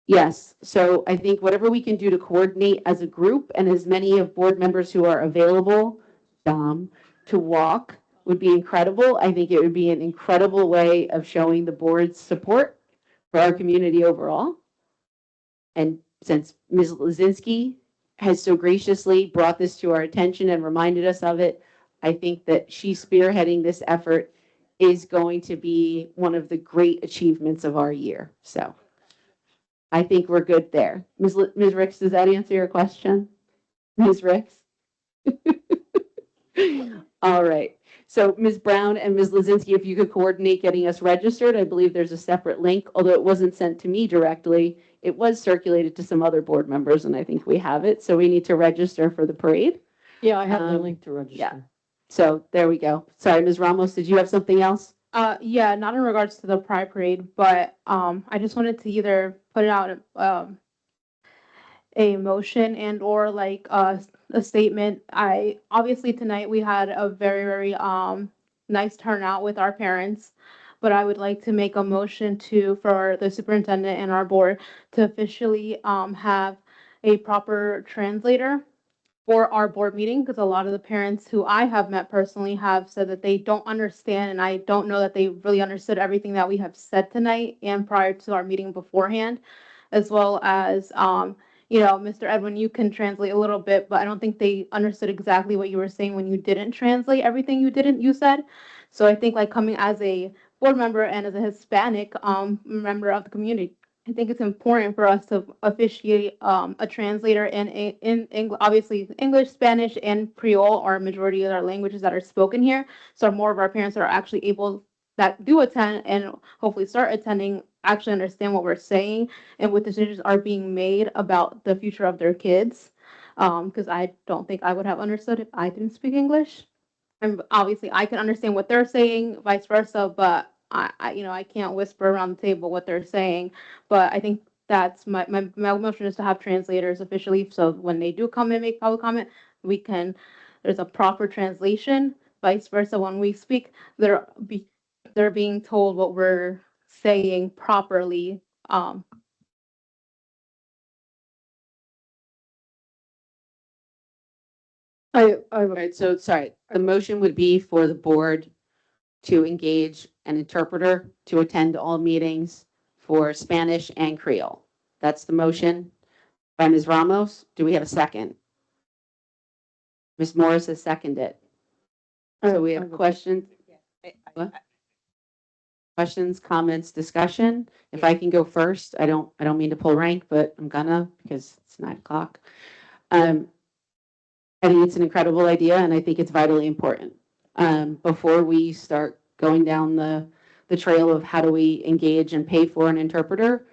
Yes, so I think whatever we can do to coordinate as a group and as many of board members who are available, to walk would be incredible. I think it would be an incredible way of showing the board's support for our community overall. And since Ms. Lazinski has so graciously brought this to our attention and reminded us of it, I think that she spearheading this effort is going to be one of the great achievements of our year. So I think we're good there. Ms. Ricks, does that answer your question? Ms. Ricks? All right. So Ms. Brown and Ms. Lazinski, if you could coordinate getting us registered, I believe there's a separate link, although it wasn't sent to me directly. It was circulated to some other board members, and I think we have it. So we need to register for the parade. Yeah, I have the link to register. Yeah. So there we go. Sorry, Ms. Ramos, did you have something else? Yeah, not in regards to the Pride Parade, but I just wanted to either put it out a motion and or like a statement. I obviously tonight we had a very, very nice turnout with our parents, but I would like to make a motion for the superintendent and our board to officially have a proper translator for our board meeting, because a lot of the parents who I have met personally have said that they don't understand, and I don't know that they really understood everything that we have said tonight and prior to our meeting beforehand, as well as, Mr. Edwin, you can translate a little bit, but I don't think they understood exactly what you were saying when you didn't translate everything you said. So I think like coming as a board member and as a Hispanic member of the community, I think it's important for us to officiate a translator in obviously English, Spanish, and Creole are a majority of our languages that are spoken here. So more of our parents are actually able that do attend and hopefully start attending actually understand what we're saying and what decisions are being made about the future of their kids. Because I don't think I would have understood if I didn't speak English. And obviously I can understand what they're saying, vice versa, but I can't whisper around the table what they're saying. But I think that's my motion is to have translators officially. So when they do come and make public comment, there's a proper translation. Vice versa, when we speak, they're being told what we're saying properly. Right, so sorry, the motion would be for the board to engage an interpreter to attend all meetings for Spanish and Creole. That's the motion by Ms. Ramos. Do we have a second? Ms. Morris has seconded. So we have questions? What? Questions, comments, discussion? If I can go first, I don't mean to pull rank, but I'm gonna because it's 9:00. I think it's an incredible idea and I think it's vitally important. Before we start going down the trail of how do we engage and pay for an interpreter,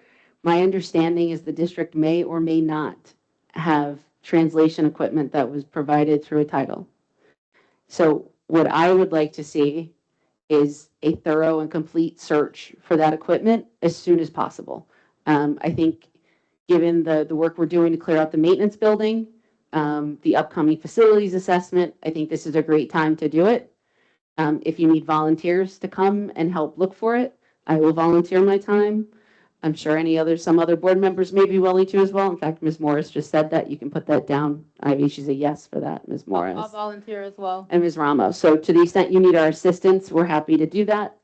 my understanding is the district may or may not have translation equipment that was provided through a title. So what I would like to see is a thorough and complete search for that equipment as soon as possible. I think given the work we're doing to clear out the maintenance building, the upcoming facilities assessment, I think this is a great time to do it. If you need volunteers to come and help look for it, I will volunteer my time. I'm sure some other board members may be willing to as well. In fact, Ms. Morris just said that. You can put that down. Ivy, she's a yes for that, Ms. Morris. I'll volunteer as well. And Ms. Ramos. So to the extent you need our assistance, we're happy to do that.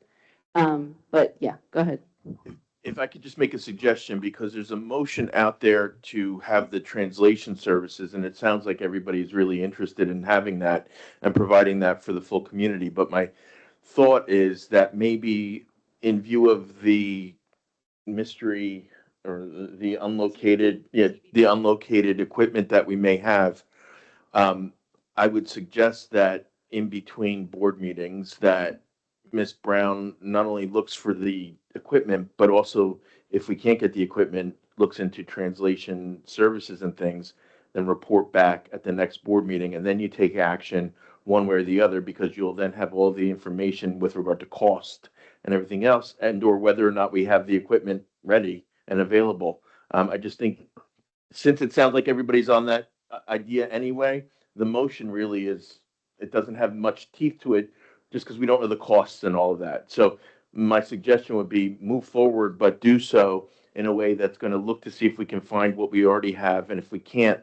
But yeah, go ahead. If I could just make a suggestion, because there's a motion out there to have the translation services, and it sounds like everybody's really interested in having that and providing that for the full community. But my thought is that maybe in view of the mystery or the unlocated equipment that we may have, I would suggest that in between board meetings that Ms. Brown not only looks for the equipment, but also if we can't get the equipment, looks into translation services and things, then report back at the next board meeting. And then you take action one way or the other, because you'll then have all the information with regard to cost and everything else, and or whether or not we have the equipment ready and available. I just think, since it sounds like everybody's on that idea anyway, the motion really is it doesn't have much teeth to it, just because we don't know the costs and all of that. So my suggestion would be move forward, but do so in a way that's going to look to see if we can find what we already have. And if we can't,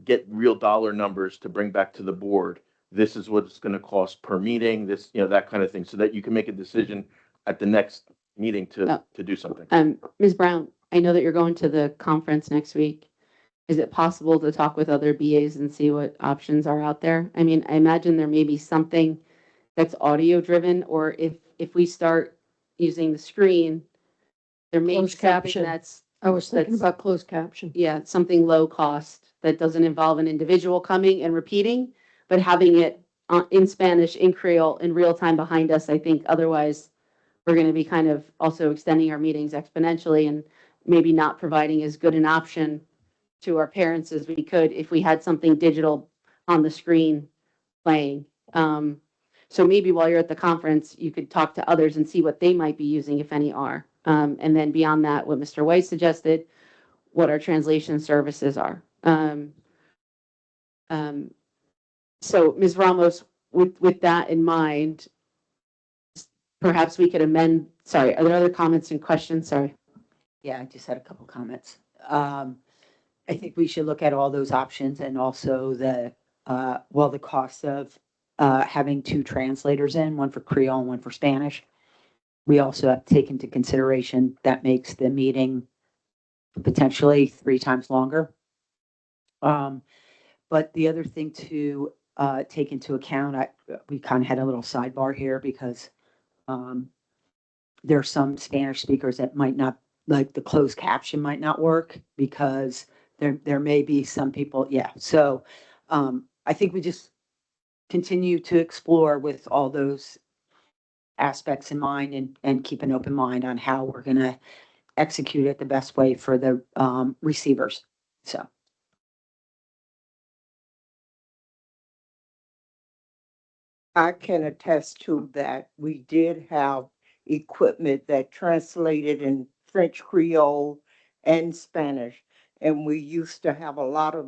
get real dollar numbers to bring back to the board. This is what it's going to cost per meeting, this, that kind of thing, so that you can make a decision at the next meeting to do something. Ms. Brown, I know that you're going to the conference next week. Is it possible to talk with other BAs and see what options are out there? I mean, I imagine there may be something that's audio driven, or if we start using the screen, there may be Closed something caption. that's, I was thinking about closed caption. yeah, something low cost that doesn't involve an individual coming and repeating, but having it in Spanish, in Creole, in real time behind us. I think otherwise we're going to be kind of also extending our meetings exponentially and maybe not providing as good an option to our parents as we could if we had something digital on the screen playing. So maybe while you're at the conference, you could talk to others and see what they might be using, if any are. And then beyond that, what Mr. White suggested, what our translation services are. So Ms. Ramos, with that in mind, perhaps we could amend, sorry, are there other comments and questions? Sorry. Yeah, I just had a couple comments. I think we should look at all those options and also the cost of having two translators in, one for Creole and one for Spanish. We also have to take into consideration that makes the meeting potentially 3 times longer. But the other thing to take into account, we kind of had a little sidebar here because there are some Spanish speakers that might not, like the closed caption might not work because there may be some people, yeah. So I think we just continue to explore with all those aspects in mind and keep an open mind on how we're going to execute it the best way for the receivers. So. I can attest to that. We did have equipment that translated in French Creole and Spanish. And we used to have a lot of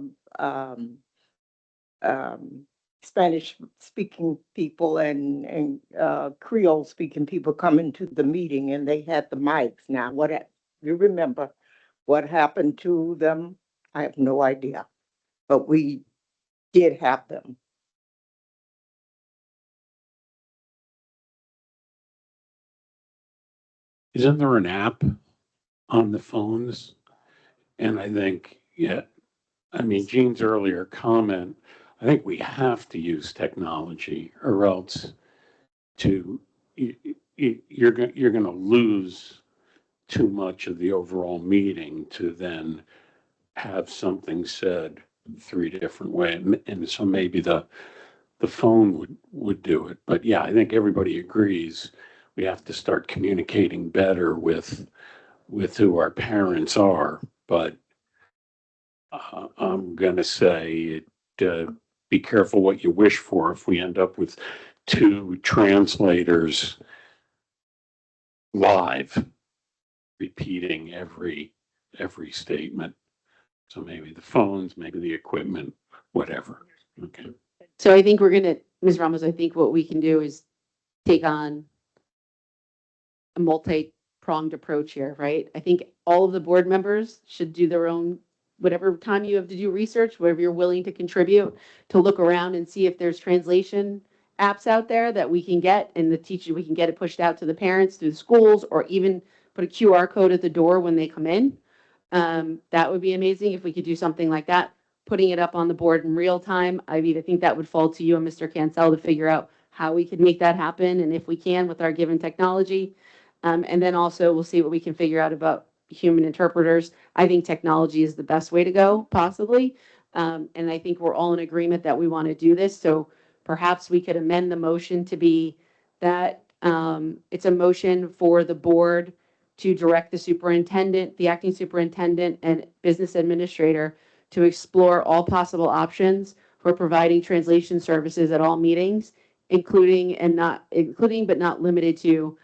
Spanish speaking people and Creole speaking people coming to the meeting, and they had the mics. Now, you remember what happened to them? I have no idea, but we did have them. Isn't there an app on the phones? And I think, Jean's earlier comment, I think we have to use technology or else you're going to lose too much of the overall meeting to then have something said 3 different ways. And so maybe the phone would do it. But yeah, I think everybody agrees we have to start communicating better with who our parents are. But I'm going to say be careful what you wish for if we end up with 2 translators live repeating every statement. So maybe the phones, maybe the equipment, whatever. Okay. So I think Ms. Ramos, I think what we can do is take on a multi-pronged approach here, right? I think all of the board members should do their own, whatever time you have to do research, whatever you're willing to contribute, to look around and see if there's translation apps out there that we can get, and we can get it pushed out to the parents through the schools, or even put a QR code at the door when they come in. That would be amazing if we could do something like that, putting it up on the board in real time. I think that would fall to you and Mr. Cancel to figure out how we could make that happen, and if we can with our given technology. And then also we'll see what we can figure out about human interpreters. I think technology is the best way to go, possibly. And I think we're all in agreement that we want to do this. So perhaps we could amend the motion to be that it's a motion for the board to direct the superintendent, the acting superintendent, and business administrator to explore all possible options for providing translation services at all meetings, including but not limited to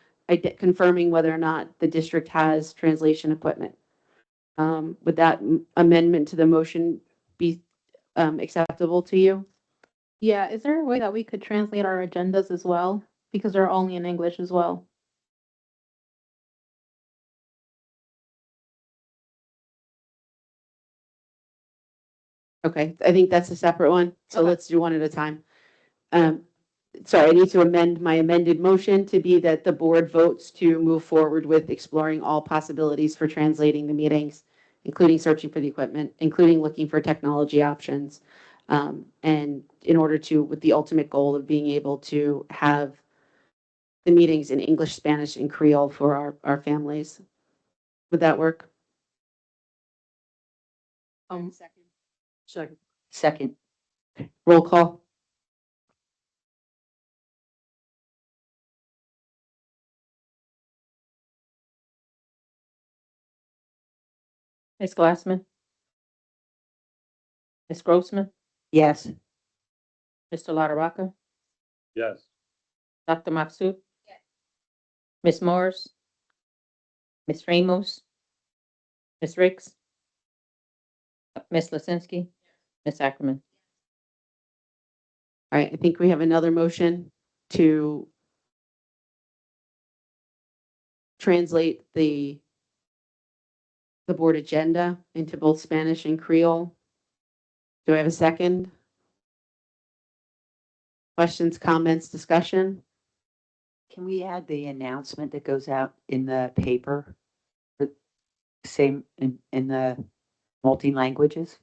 confirming whether or not the district has translation equipment. Would that amendment to the motion be acceptable to you? Yeah, is there a way that we could translate our agendas as well? Because they're only in English as well. Okay, I think that's a separate one, so let's do one at a time. Sorry, I need to amend my amended motion to be that the board votes to move forward with exploring all possibilities for translating the meetings, including searching for the equipment, including looking for technology options. And in order to, with the ultimate goal of being able to have the meetings in English, Spanish, and Creole for our families. Would that work? Second. Second. Roll call. Ms. Glassman? Ms. Grossman? Yes. Mr. LaRocca? Yes. Dr. Maxut? Ms. Morris? Ms. Ramos? Ms. Ricks? Ms. Lisinski? Ms. Ackerman? All right, I think we have another motion to translate the board agenda into both Spanish and Creole. Do I have a second? Questions, comments, discussion? Can we add the announcement that goes out in the paper? Same in the multi-languages?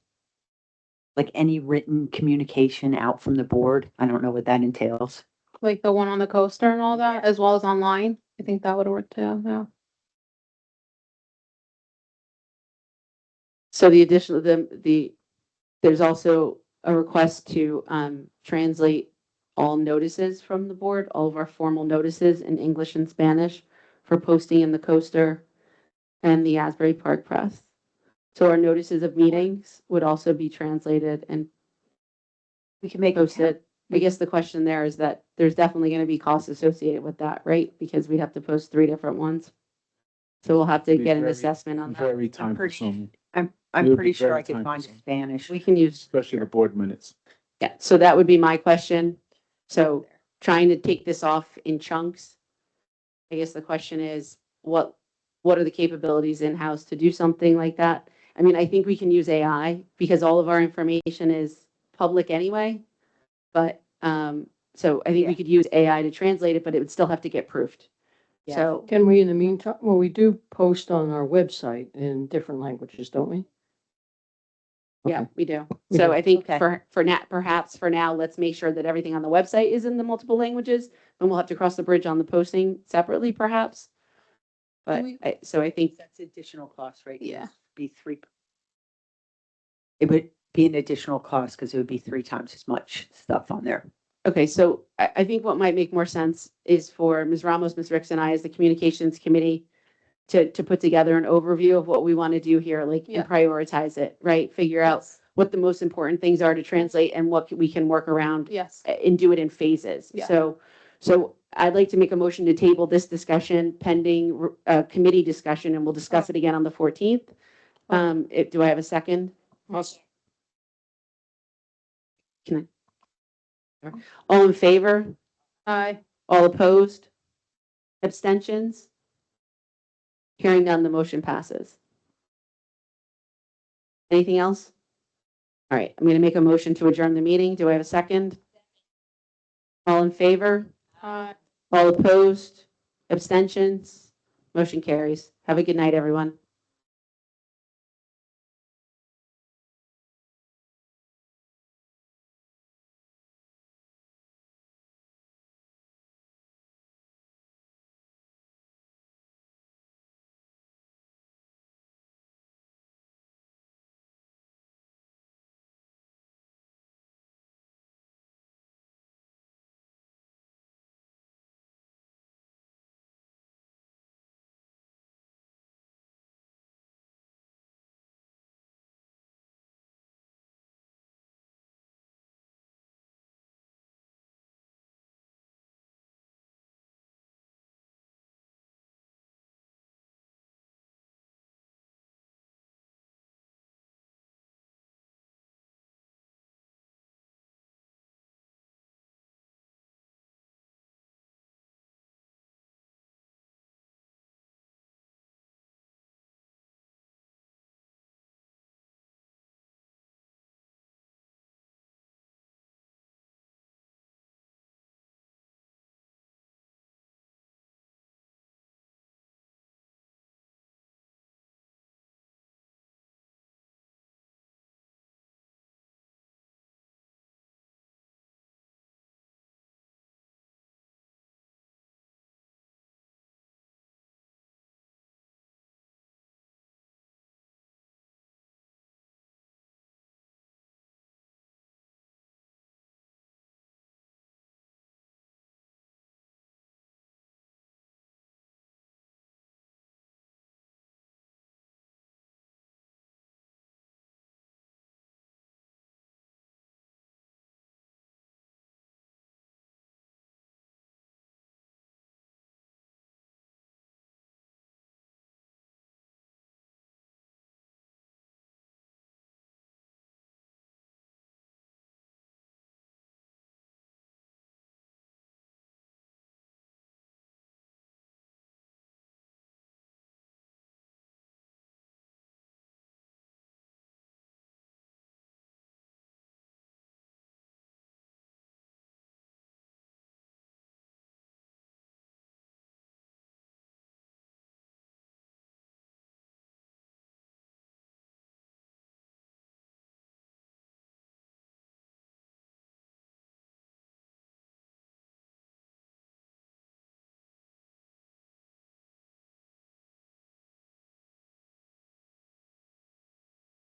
Like any written communication out from the board? I don't know what that entails. Like the one on the coaster and all that, as well as online. I think that would work too, yeah. So the additional, there's also a request to translate all notices from the board, all of our formal notices in English and Spanish for posting in the coaster and the Asbury Park Press. So our notices of meetings would also be translated and we can make posted. I guess the question there is that there's definitely going to be costs associated with that, right? Because we'd have to post 3 different ones. So we'll have to get an assessment on that. Very time consuming. I'm It'll pretty be sure very I could find time-consuming. Spanish. We can use, Especially the board minutes. yeah, so that would be my question. So trying to take this off in chunks. I guess the question is, what are the capabilities in-house to do something like that? I mean, I think we can use AI because all of our information is public anyway. But, so I think we could use AI to translate it, but it would still have to get proofed. Yeah. So, Can we, in the meantime, well, we do post on our website in different languages, don't we? yeah, Okay. we do. We So do. I think Okay. perhaps for now, let's make sure that everything on the website is in the multiple languages. And we'll have to cross the bridge on the posting separately, perhaps. But so I think, That's additional cost, right? Yeah. Be 3. It would be an additional cost because it would be 3 times as much stuff on there. okay, so I think what might make more sense is for Ms. Ramos, Ms. Ricks, and I, as the communications committee, to put together an overview of what we want to do here, like, Yeah. and prioritize it, right? Figure out what the most important things are to translate and what we can work around Yes. and do it in phases. Yeah. So I'd like to make a motion to table this discussion pending committee discussion, and we'll discuss it again on the 14th. Do I have a second? Can I? All in favor? Aye. All opposed? Abstentions? Hearing none, the motion passes. Anything else? All right, I'm going to make a motion to adjourn the meeting. Do I have a second? All in favor? Aye. All opposed? Abstentions? Motion carries. Have a good night, everyone.